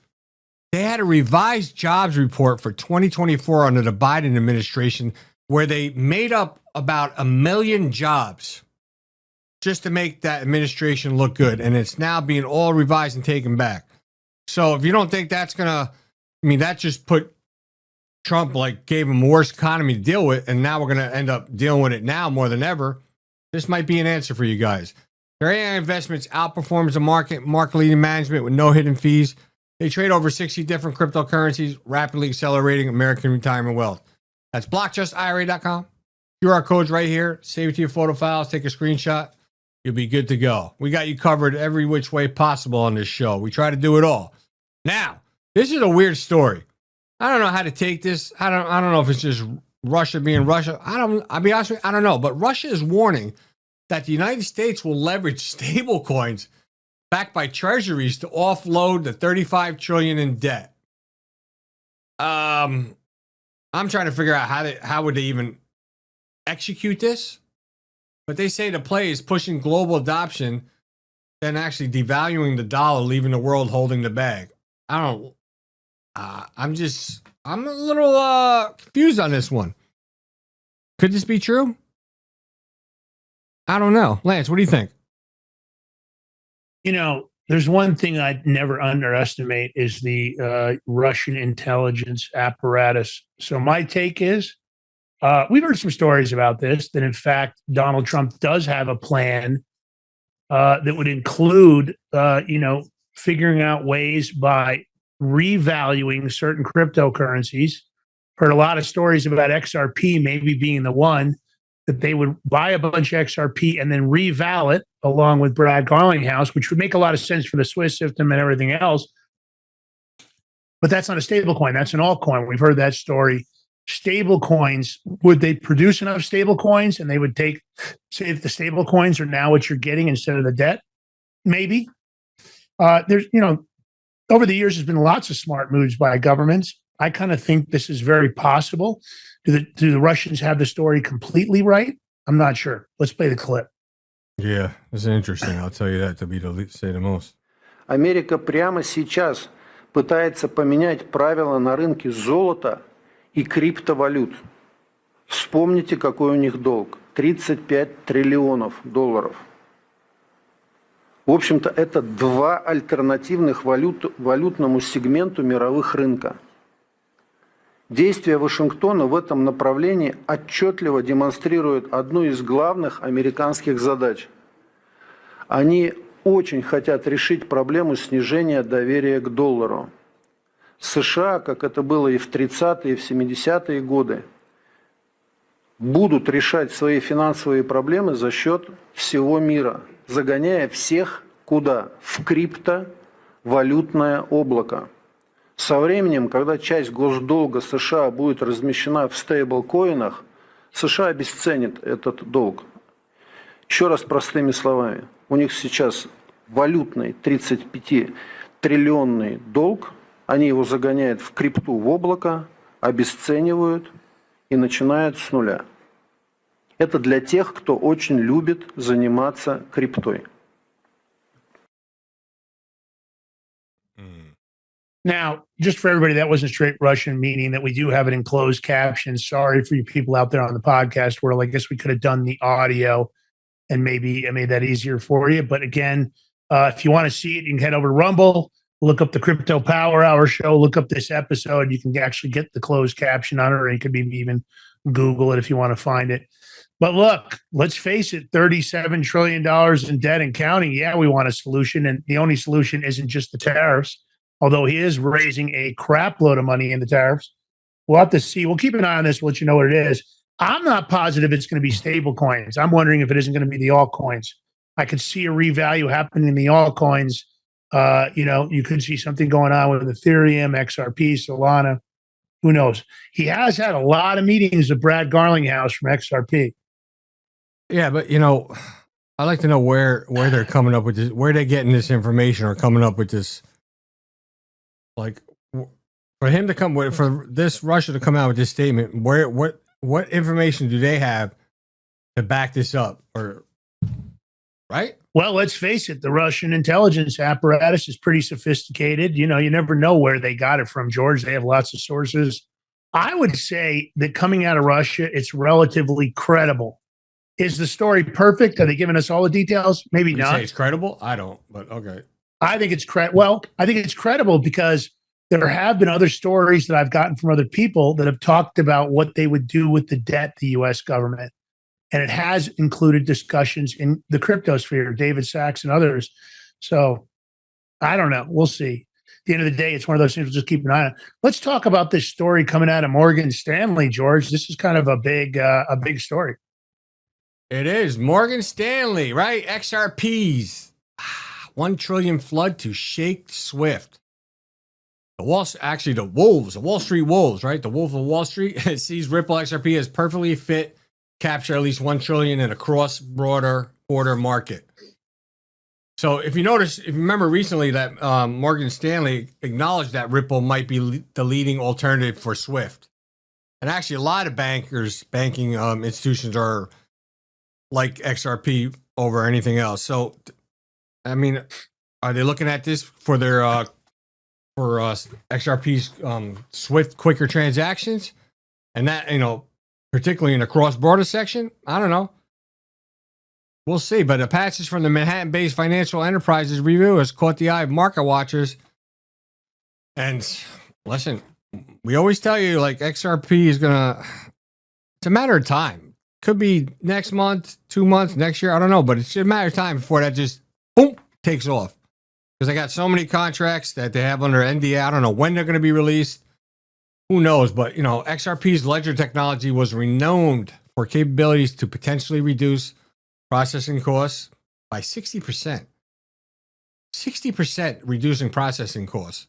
they had a revised jobs report for 2024 under the Biden administration where they made up about 1 million jobs just to make that administration look good. And it's now being all revised and taken back. So if you don't think that's going to, that just put Trump, gave him a worse economy to deal with. And now we're going to end up dealing with it now more than ever. This might be an answer for you guys. Their AI investments outperforms the market-leading management with no hidden fees. They trade over 60 different cryptocurrencies, rapidly accelerating American retirement wealth. That's BlockTrustIRA.com. QR code's right here. Save it to your photo files. Take a screenshot. You'll be good to go. We got you covered every which way possible on this show. We try to do it all. Now, this is a weird story. I don't know how to take this. I don't know if it's just Russia being Russia. I'll be honest with you, I don't know. But Russia is warning that the United States will leverage stable coins backed by treasuries to offload the $35 trillion in debt. I'm trying to figure out how would they even execute this, but they say the play is pushing global adoption, then actually devaluing the dollar, leaving the world holding the bag. I'm a little confused on this one. Could this be true? I don't know. Lance, what do you think? There's one thing I'd never underestimate is the Russian intelligence apparatus. So my take is, we've heard some stories about this, that in fact, Donald Trump does have a plan that would include, figuring out ways by revaluing certain cryptocurrencies. Heard a lot of stories about XRP maybe being the one, that they would buy a bunch of XRP and then reval it along with Brad Garlinghouse, which would make a lot of sense for the Swiss system and everything else. But that's not a stable coin. That's an altcoin. We've heard that story. Stable coins, would they produce enough stable coins and they would say if the stable coins are now what you're getting instead of the debt? Maybe. There's, over the years, there's been lots of smart moves by governments. I kind of think this is very possible. Do the Russians have the story completely right? I'm not sure. Let's play the clip. Yeah, it's interesting. I'll tell you that, to say the most. Америка прямо сейчас пытается поменять правила на рынке золота и криптовалют. Вспомните, какой у них долг. 35 триллионов долларов. В общем-то, это два альтернативных валютному сегменту мировых рынка. Действия Вашингтона в этом направлении отчетливо демонстрируют одну из главных американских задач. Они очень хотят решить проблему снижения доверия к доллару. США, как это было и в 30-е, и в 70-е годы, будут решать свои финансовые проблемы за счет всего мира, загоняя всех куда? В криптовалютное облако. Со временем, когда часть госдолга США будет размещена в стейблкоинах, США обесценит этот долг. Еще раз простыми словами. У них сейчас валютный 35-триллионный долг. Они его загоняют в крипту, в облако, обесценивают и начинают с нуля. Это для тех, кто очень любит заниматься криптой. Now, just for everybody, that wasn't straight Russian, meaning that we do have it in closed captions. Sorry for you people out there on the podcast world. I guess we could have done the audio and maybe I made that easier for you. But again, if you want to see it, you can head over to Rumble, look up the Crypto Power Hour show, look up this episode. You can actually get the closed caption on it, or you could maybe even Google it if you want to find it. But look, let's face it, $37 trillion in debt and counting. Yeah, we want a solution. And the only solution isn't just the tariffs, although he is raising a crap load of money in the tariffs. We'll have to see. We'll keep an eye on this. We'll let you know what it is. I'm not positive it's going to be stable coins. I'm wondering if it isn't going to be the altcoins. I could see a revalue happening in the altcoins. You could see something going on with Ethereum, XRP, Solana. Who knows? He has had a lot of meetings with Brad Garlinghouse from XRP. Yeah, but I'd like to know where they're coming up with this, where they're getting this information or coming up with this. Like, for him to come with, for this Russia to come out with this statement, what information do they have to back this up? Or right? Well, let's face it, the Russian intelligence apparatus is pretty sophisticated. You never know where they got it from, George. They have lots of sources. I would say that coming out of Russia, it's relatively credible. Is the story perfect? Are they giving us all the details? Maybe not. Say it's credible? I don't, but okay. I think it's I think it's credible because there have been other stories that I've gotten from other people that have talked about what they would do with the debt, the U.S. government. And it has included discussions in the crypto sphere, David Sachs and others. So I don't know. We'll see. At the end of the day, it's one of those things we'll just keep an eye on. Let's talk about this story coming out of Morgan Stanley, George. This is kind of a big story. It is. Morgan Stanley, right? XRPs. 1 trillion flood to shake SWIFT. The Wall Street Wolves, right? The Wolf of Wall Street sees Ripple XRP as perfectly fit capture at least 1 trillion in a cross-border market. So if you remember recently that Morgan Stanley acknowledged that Ripple might be the leading alternative for SWIFT. And actually a lot of banking institutions are like XRP over anything else. So, I mean, are they looking at this for their XRP's SWIFT quicker transactions? And that, particularly in the cross-border section? I don't know. We'll see. But a passage from the Manhattan-based Financial Enterprises Review has caught the eye of market watchers. And listen, we always tell you, like, XRP is going to... It's a matter of time. Could be next month, 2 months, next year. I don't know. But it's a matter of time before that just, boom, takes off. Because they got so many contracts that they have under NDA. I don't know when they're going to be released. Who knows? But, XRP's ledger technology was renowned for capabilities to potentially reduce processing costs by 60%. 60% reducing processing costs.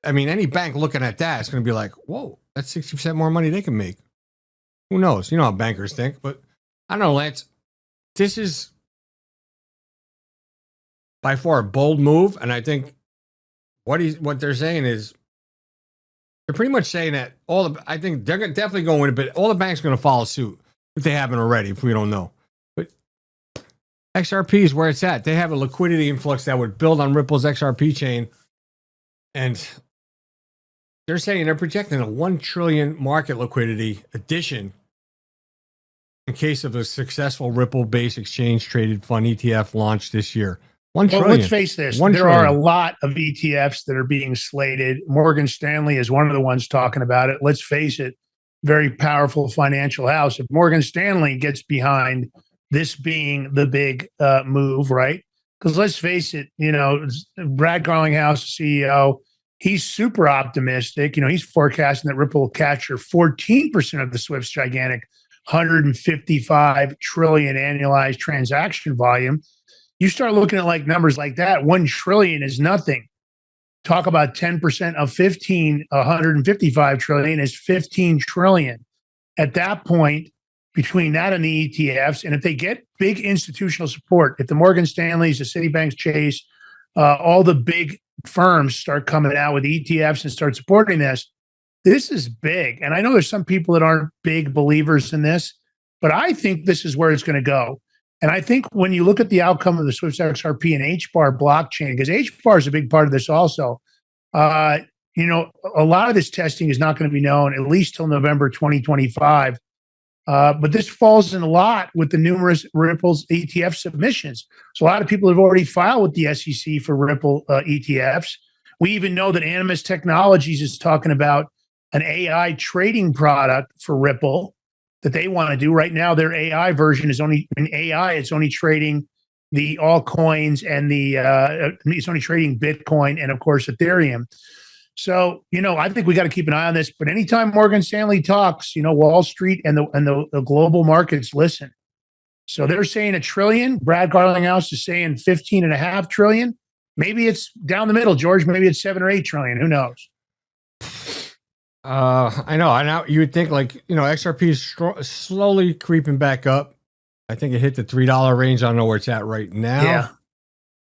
I mean, any bank looking at that is going to be like, whoa, that's 60% more money they can make. Who knows? You know how bankers think. But I don't know, Lance. This is by far a bold move. And I think what they're saying is, they're pretty much saying that I think they're definitely going with it, but all the banks are going to follow suit if they haven't already, if we don't know. But XRP is where it's at. They have a liquidity influx that would build on Ripple's XRP chain. And they're saying they're projecting a 1 trillion market liquidity addition in case of a successful Ripple-based exchange-traded fund ETF launch this year. 1 trillion. Well, let's face this. There are a lot of ETFs that are being slated. Morgan Stanley is one of the ones talking about it. Let's face it, very powerful financial house. If Morgan Stanley gets behind this being the big move, right? Because let's face it, Brad Garlinghouse, CEO, he's super optimistic. He's forecasting that Ripple will capture 14% of the SWIFT's gigantic 155 trillion annualized transaction volume. You start looking at numbers like that, 1 trillion is nothing. Talk about 10% of 155 trillion is 15 trillion. At that point, between that and the ETFs, and if they get big institutional support, if the Morgan Stanleys, the Citibanks, Chase, all the big firms start coming out with ETFs and start supporting this is big. And I know there's some people that aren't big believers in this. But I think this is where it's going to go. And I think when you look at the outcome of the Swift XRP and HBAR blockchain, because HBAR is a big part of this also, a lot of this testing is not going to be known at least till November 2025. But this falls in a lot with the numerous Ripple's ETF submissions. So a lot of people have already filed with the SEC for Ripple ETFs. We even know that Animus Technologies is talking about an AI trading product for Ripple that they want to do. Right now, their AI version is only in AI. It's only trading the altcoins and it's only trading Bitcoin and, of course, Ethereum. So, I think we got to keep an eye on this. But anytime Morgan Stanley talks, Wall Street and the global markets listen. So they're saying $1 trillion. Brad Garlinghouse is saying 15.5 trillion. Maybe it's down the middle, George. Maybe it's 7 or 8 trillion. Who knows? I know. I know. You would think XRP is slowly creeping back up. I think it hit the $3 range. I don't know where it's at right now. Yeah.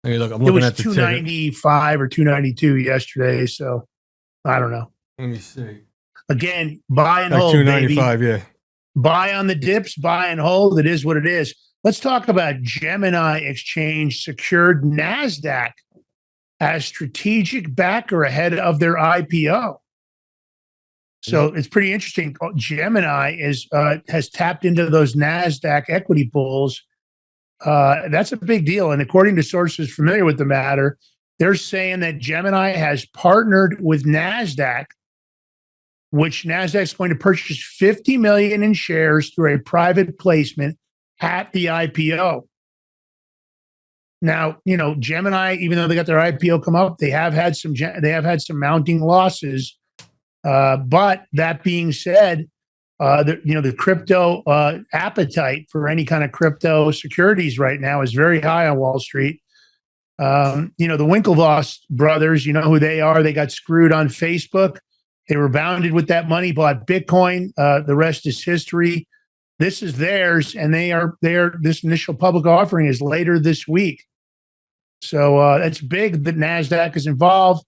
I mean, look, I'm looking at the $295 or $292 yesterday. So I don't know. Let me see. Again, buy and like hold, baby. $295, yeah. Buy on the dips, buy and hold. It is what it is. Let's talk about Gemini Exchange secured NASDAQ as strategic backer ahead of their IPO. So it's pretty interesting. Gemini has tapped into those NASDAQ equity pools. That's a big deal. And according to sources familiar with the matter, they're saying that Gemini has partnered with NASDAQ, which NASDAQ is going to purchase 50 million in shares through a private placement at the IPO. Now, Gemini, even though they got their IPO come up, they have had some mounting losses. But that being said, the crypto appetite for any kind of crypto securities right now is very high on Wall Street. The Winklevoss brothers, you know who they are. They got screwed on Facebook. They were bounded with that money, bought Bitcoin. The rest is history. This is theirs, and this initial public offering is later this week. So it's big that NASDAQ is involved.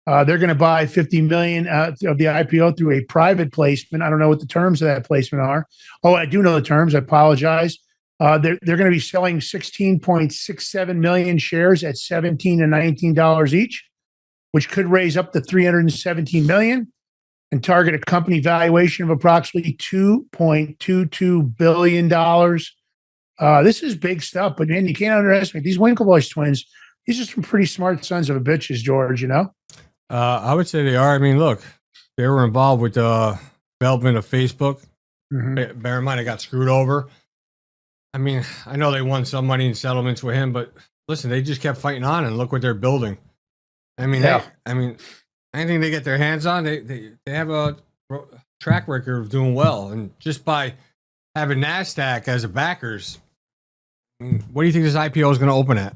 They're going to buy 50 million of the IPO through a private placement. I don't know what the terms of that placement are. Oh, I do know the terms. I apologize. They're going to be selling 16.67 million shares at $17 to $19 each, which could raise up to 317 million and target a company valuation of approximately $2.22 billion. This is big stuff, but man, you can't underestimate these Winklevoss twins. These are some pretty smart sons of a bitches, George, I would say they are. I mean, look, they were involved with the development of Facebook. Mm-hmm. Bear in mind, I got screwed over. I mean, I know they won some money in settlements with him, but listen, they just kept fighting on, and look what they're building. I mean, anything they get their hands on, they have a track record of doing well, and just by having NASDAQ as a backers, I mean, what do you think this IPO is going to open at?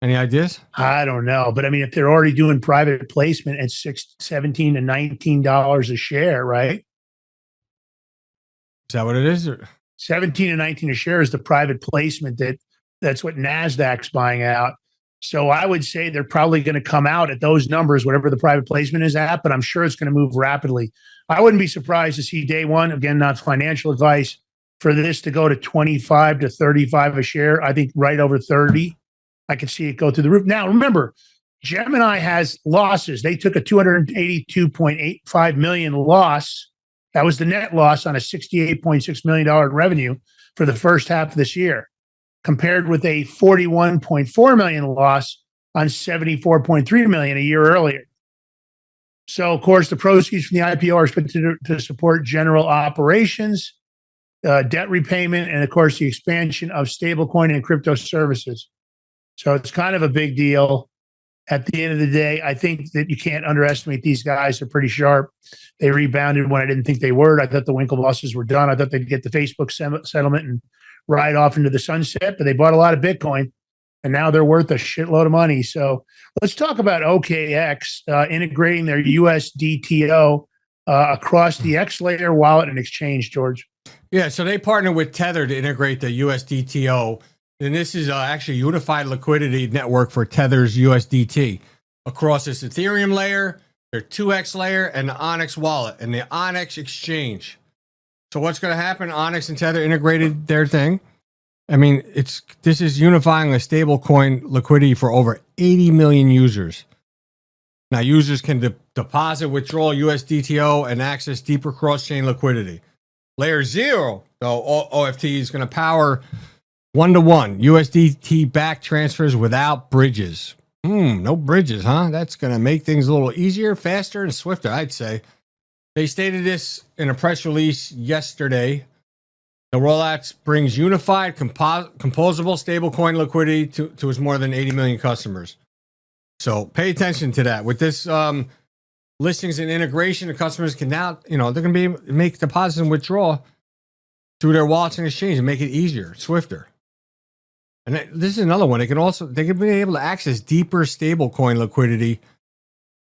Any ideas? I don't know. But I mean, if they're already doing private placement at $17 to $19 a share, right? Is that what it is? Or? 17 to 19 a share is the private placement that's what NASDAQ's buying out. So I would say they're probably going to come out at those numbers, whatever the private placement is at, but I'm sure it's going to move rapidly. I wouldn't be surprised to see day one, again, not financial advice, for this to go to 25 to 35 a share. I think right over 30. I could see it go through the roof. Now, remember, Gemini has losses. They took a $282.85 million loss. That was the net loss on a $68.6 million revenue for the first half of this year, compared with a $41.4 million loss on $74.3 million a year earlier. So, of course, the proceeds from the IPO are expected to support general operations, debt repayment, and, of course, the expansion of stablecoin and crypto services. So it's kind of a big deal. At the end of the day, I think that you can't underestimate these guys. They're pretty sharp. They rebounded when I didn't think they were. I thought the Winklevosses were done. I thought they'd get the Facebook settlement and ride off into the sunset, but they bought a lot of Bitcoin, and now they're worth a shitload of money. So let's talk about OKX integrating their USDTO across the X-Layer wallet and exchange, George. Yeah, so they partnered with Tether to integrate the USDTO. And this is actually a unified liquidity network for Tether's USDT across this Ethereum layer, their 2X layer, and the Onyx wallet and the Onyx exchange. So what's going to happen? Onyx and Tether integrated their thing. I mean, this is unifying a stable coin liquidity for over 80 million users. Now, users can deposit, withdraw USDTO, and access deeper cross-chain liquidity. Layer 0, though, OFT is going to power one-to-one USDT-backed transfers without bridges. No bridges, huh? That's going to make things a little easier, faster, and swifter, I'd say. They stated this in a press release yesterday. The rollout brings unified, composable stablecoin liquidity to its more than 80 million customers. So pay attention to that. With this listings and integration, the customers can now, they're going to make deposits and withdraw through their wallets and exchange and make it easier, swifter. And this is another one. They can be able to access deeper stablecoin liquidity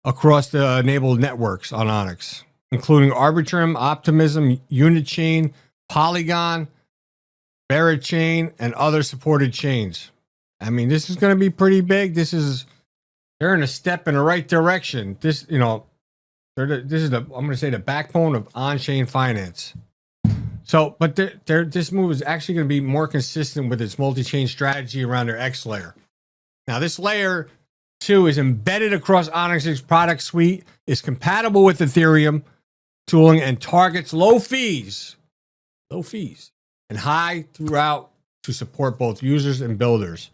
across the enabled networks on Onyx, including Arbitrum, Optimism, Unichain, Polygon, Barrett and other supported chains. I mean, this is going to be pretty big. They're in a step in the right direction. This is I'm going to say the backbone of on-chain finance. So, but this move is actually going to be more consistent with its multi-chain strategy around their X layer. Now, this layer 2 is embedded across Onyx's product suite, is compatible with Ethereum tooling, and targets low fees, and high throughout to support both users and builders.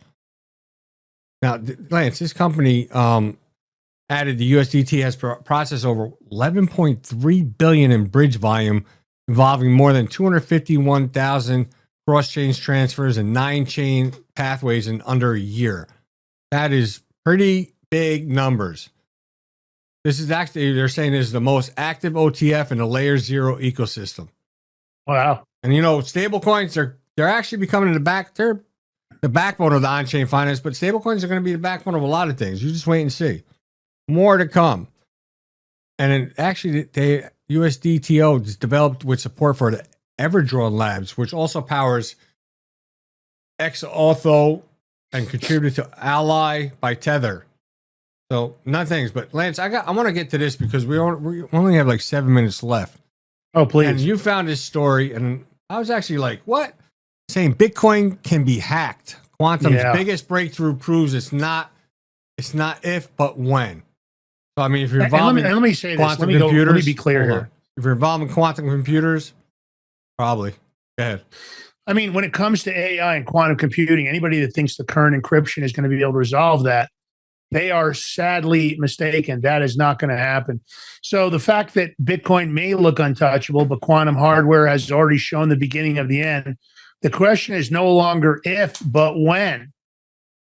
Now, Lance, this company added the USDT has processed over 11.3 billion in bridge volume, involving more than 251,000 cross-chain transfers and 9 chain pathways in under a year. That is pretty big numbers. This is actually, they're saying this is the most active OTF in the Layer 0 ecosystem. Wow. And stable coins, they're actually becoming they're the backbone of the on-chain finance, but stable coins are going to be the backbone of a lot of things. You just wait and see. More to come. And actually, USDTO is developed with support for the Everdrawn Labs, which also powers XAuthO and contributed to Ally by Tether. So, not things, but Lance, I want to get to this because we only have like 7 minutes left. Oh, please. And you found this story, and I was actually like, what? Saying Bitcoin can be hacked. Quantum's biggest breakthrough proves it's not if, but when. So, I mean, if you're involved let me say this. Let me be clear here. If you're involved in quantum computers, probably. Go ahead. I mean, when it comes to AI and quantum computing, anybody that thinks the current encryption is going to be able to resolve that, they are sadly mistaken. That is not going to happen. So the fact that Bitcoin may look untouchable, but quantum hardware has already shown the beginning of the end, the question is no longer if, but when.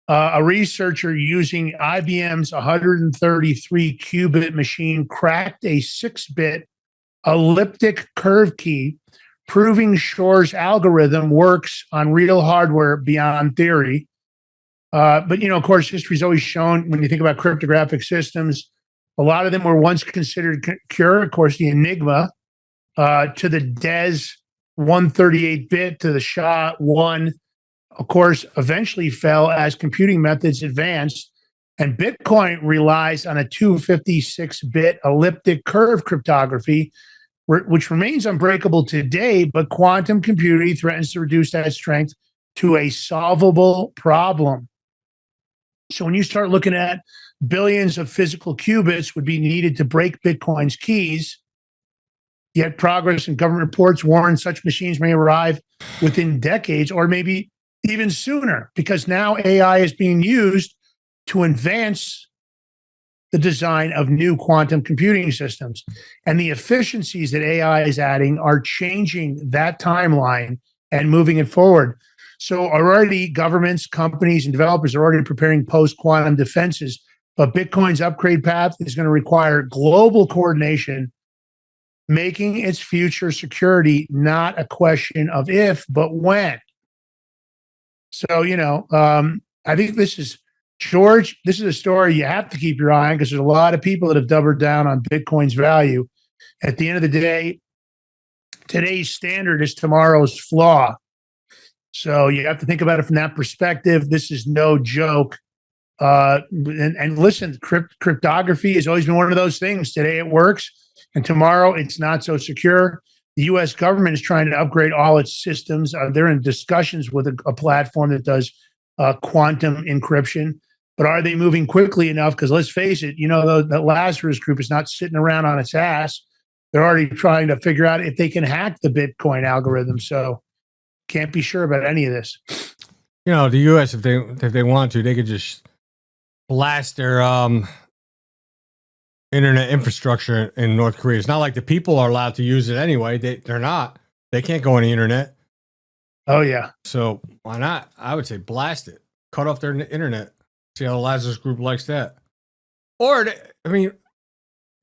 A researcher using IBM's 133 qubit machine cracked a 6-bit elliptic curve key, proving Shor's algorithm works on real hardware beyond theory. But, of course, history's always shown when you think about cryptographic systems, a lot of them were once considered secure. Of course, the Enigma to the DES 138-bit to the SHA-1, of course, eventually fell as computing methods advanced. And Bitcoin relies on a 256-bit elliptic curve cryptography, which remains unbreakable today, but quantum computing threatens to reduce that strength to a solvable problem. So when you start looking at billions of physical qubits would be needed to break Bitcoin's keys, yet progress in government reports warn such machines may arrive within decades or maybe even sooner, because now AI is being used to advance the design of new quantum computing systems. And the efficiencies that AI is adding are changing that timeline and moving it forward. So already governments, companies, and developers are already preparing post-quantum defenses, but Bitcoin's upgrade path is going to require global coordination, making its future security not a question of if, but when. So, I think this is, George, this is a story you have to keep your eye on because there's a lot of people that have doubled down on Bitcoin's value. At the end of the day, today's standard is tomorrow's flaw. So you have to think about it from that perspective. This is no joke. And listen, cryptography has always been one of those things. Today it works, and tomorrow it's not so secure. The U.S. government is trying to upgrade all its systems. They're in discussions with a platform that does quantum encryption. But are they moving quickly enough? Because let's face it, the Lazarus Group is not sitting around on its ass. They're already trying to figure out if they can hack the Bitcoin algorithm. So can't be sure about any of this. The U.S., if they want to, they could just blast their internet infrastructure in North Korea. It's not like the people are allowed to use it anyway. They're not. They can't go on the internet. Oh, yeah. So why not? I would say blast it. Cut off their internet. See how the Lazarus Group likes that. Or,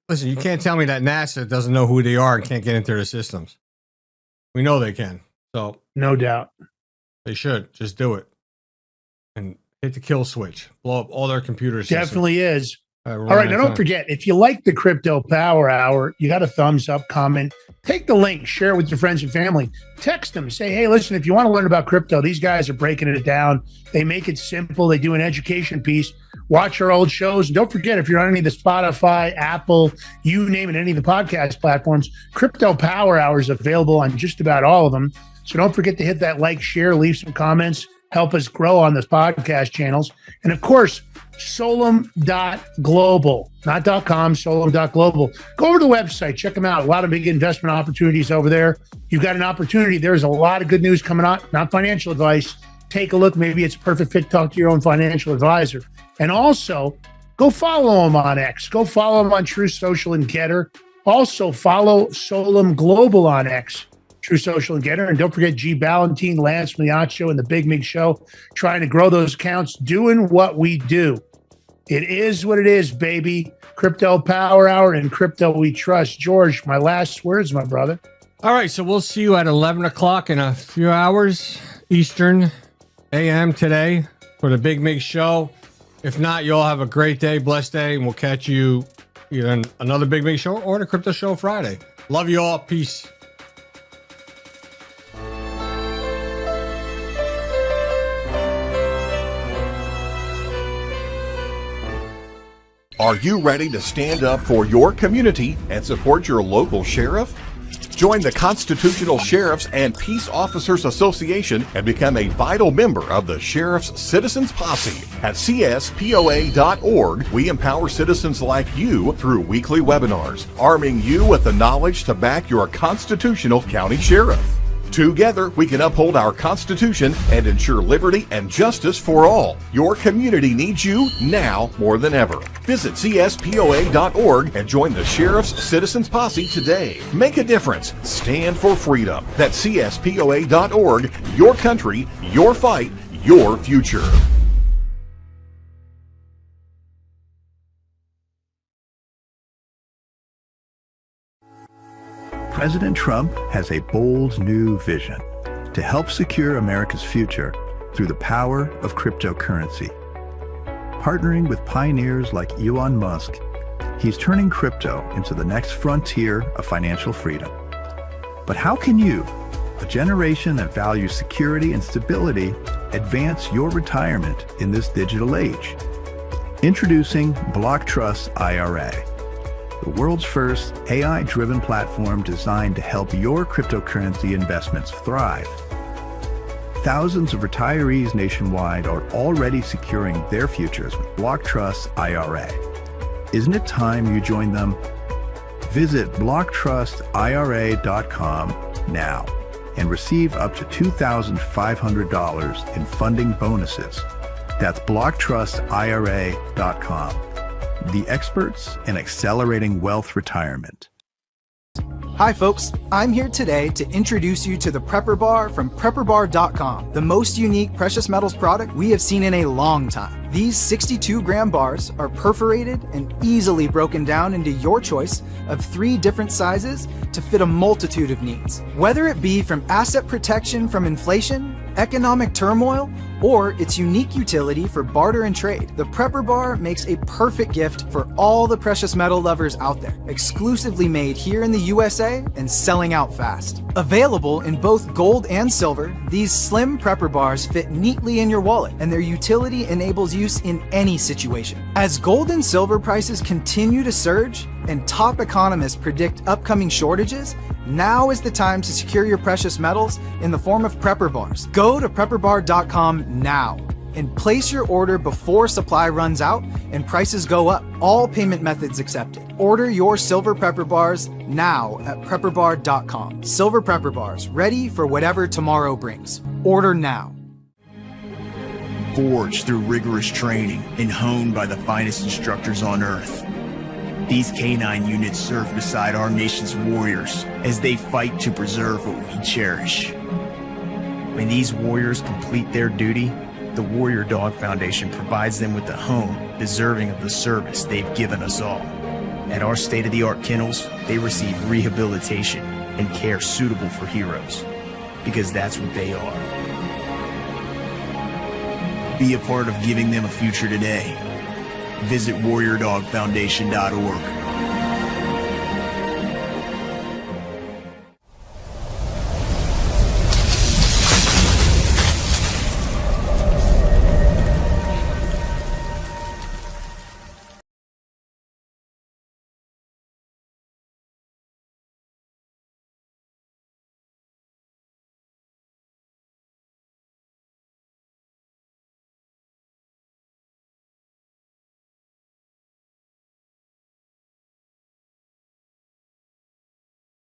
listen, you can't tell me that NASA doesn't know who they are and can't get into their systems. We know they can. So no doubt. They should. Just do it. And hit the kill switch. Blow up all their computers. Definitely is. All right, now don't forget, if you like the Crypto Power Hour, you got a thumbs up, comment, take the link, share it with your friends and family, text them, say, hey, listen, if you want to learn about crypto, these guys are breaking it down. They make it simple. They do an education piece. Watch our old shows. And don't forget, if you're on any of the Spotify, Apple, you name it, any of the podcast platforms, Crypto Power Hour is available on just about all of them. So don't forget to hit that like, share, leave some comments, help us grow on the podcast channels. And of course, solum.global, not .com, solum.global. Go over to the website, check them out. A lot of big investment opportunities over there. You've got an opportunity. There's a lot of good news coming out, not financial advice. Take a look. Maybe it's a perfect fit to talk to your own financial advisor. And also, go follow them on X. Go follow them on True Social and Getter. Also, follow Solum Global on X, True Social and Getter. And don't forget G. Ballantine, Lance Miaccio, and the Big Mig Show, trying to grow those accounts, doing what we do. It is what it is, baby. Crypto Power Hour and Crypto We Trust. George, my last words, my brother. All right, so we'll see you at 11 o'clock in a few hours, Eastern AM today for the Big Mig Show. If not, you'll have a great day, blessed day, and we'll catch you either in another Big Mig Show or the Crypto Show Friday. Love you all. Peace. Are you ready to stand up for your community and support your local sheriff? Join the Constitutional Sheriffs and Peace Officers Association and become a vital member of the Sheriff's Citizens Posse. At CSPOA.org, we empower citizens like you through weekly webinars, arming you with the knowledge to back your constitutional county sheriff. Together, we can uphold our Constitution and ensure liberty and justice for all. Your community needs you now more than ever. Visit CSPOA.org and join the Sheriff's Citizens Posse today. Make a difference. Stand for freedom. That's CSPOA.org. Your country, your fight, your future. President Trump has a bold new vision to help secure America's future through the power of cryptocurrency. Partnering with pioneers like Elon Musk, he's turning crypto into the next frontier of financial freedom. But how can you, a generation that values security and stability, advance your retirement in this digital age? Introducing Block Trust IRA, the world's first AI-driven platform designed to help your cryptocurrency investments thrive. Thousands of retirees nationwide are already securing their futures with Block Trust IRA. Isn't it time you join them? Visit blocktrustira.com now and receive up to $2,500 in funding bonuses. That's blocktrustira.com. The experts in accelerating wealth retirement. Hi folks, I'm here today to introduce you to the Prepper Bar from PrepperBar.com, the most unique precious metals product we have seen in a long time. These 62-gram bars are perforated and easily broken down into your choice of 3 different sizes to fit a multitude of needs. Whether it be from asset protection from inflation, economic turmoil, or its unique utility for barter and trade, the Prepper Bar makes a perfect gift for all the precious metal lovers out there. Exclusively made here in the USA and selling out fast. Available in both gold and silver, these slim Prepper Bars fit neatly in your wallet, and their utility enables use in any situation. As gold and silver prices continue to surge, and top economists predict upcoming shortages, now is the time to secure your precious metals in the form of prepper bars. Go to prepperbar.com now and place your order before supply runs out and prices go up. All payment methods accepted. Order your silver prepper bars now at prepperbar.com. Silver prepper bars, ready for whatever tomorrow brings. Order now. Forged through rigorous training and honed by the finest instructors on Earth, these K9 units serve beside our nation's warriors as they fight to preserve what we cherish. When these warriors complete their duty, the Warrior Dog Foundation provides them with a home deserving of the service they've given us all. At our state-of-the-art kennels, they receive rehabilitation and care suitable for heroes, because that's what they are. Be a part of giving them a future today. Visit warriordogfoundation.org.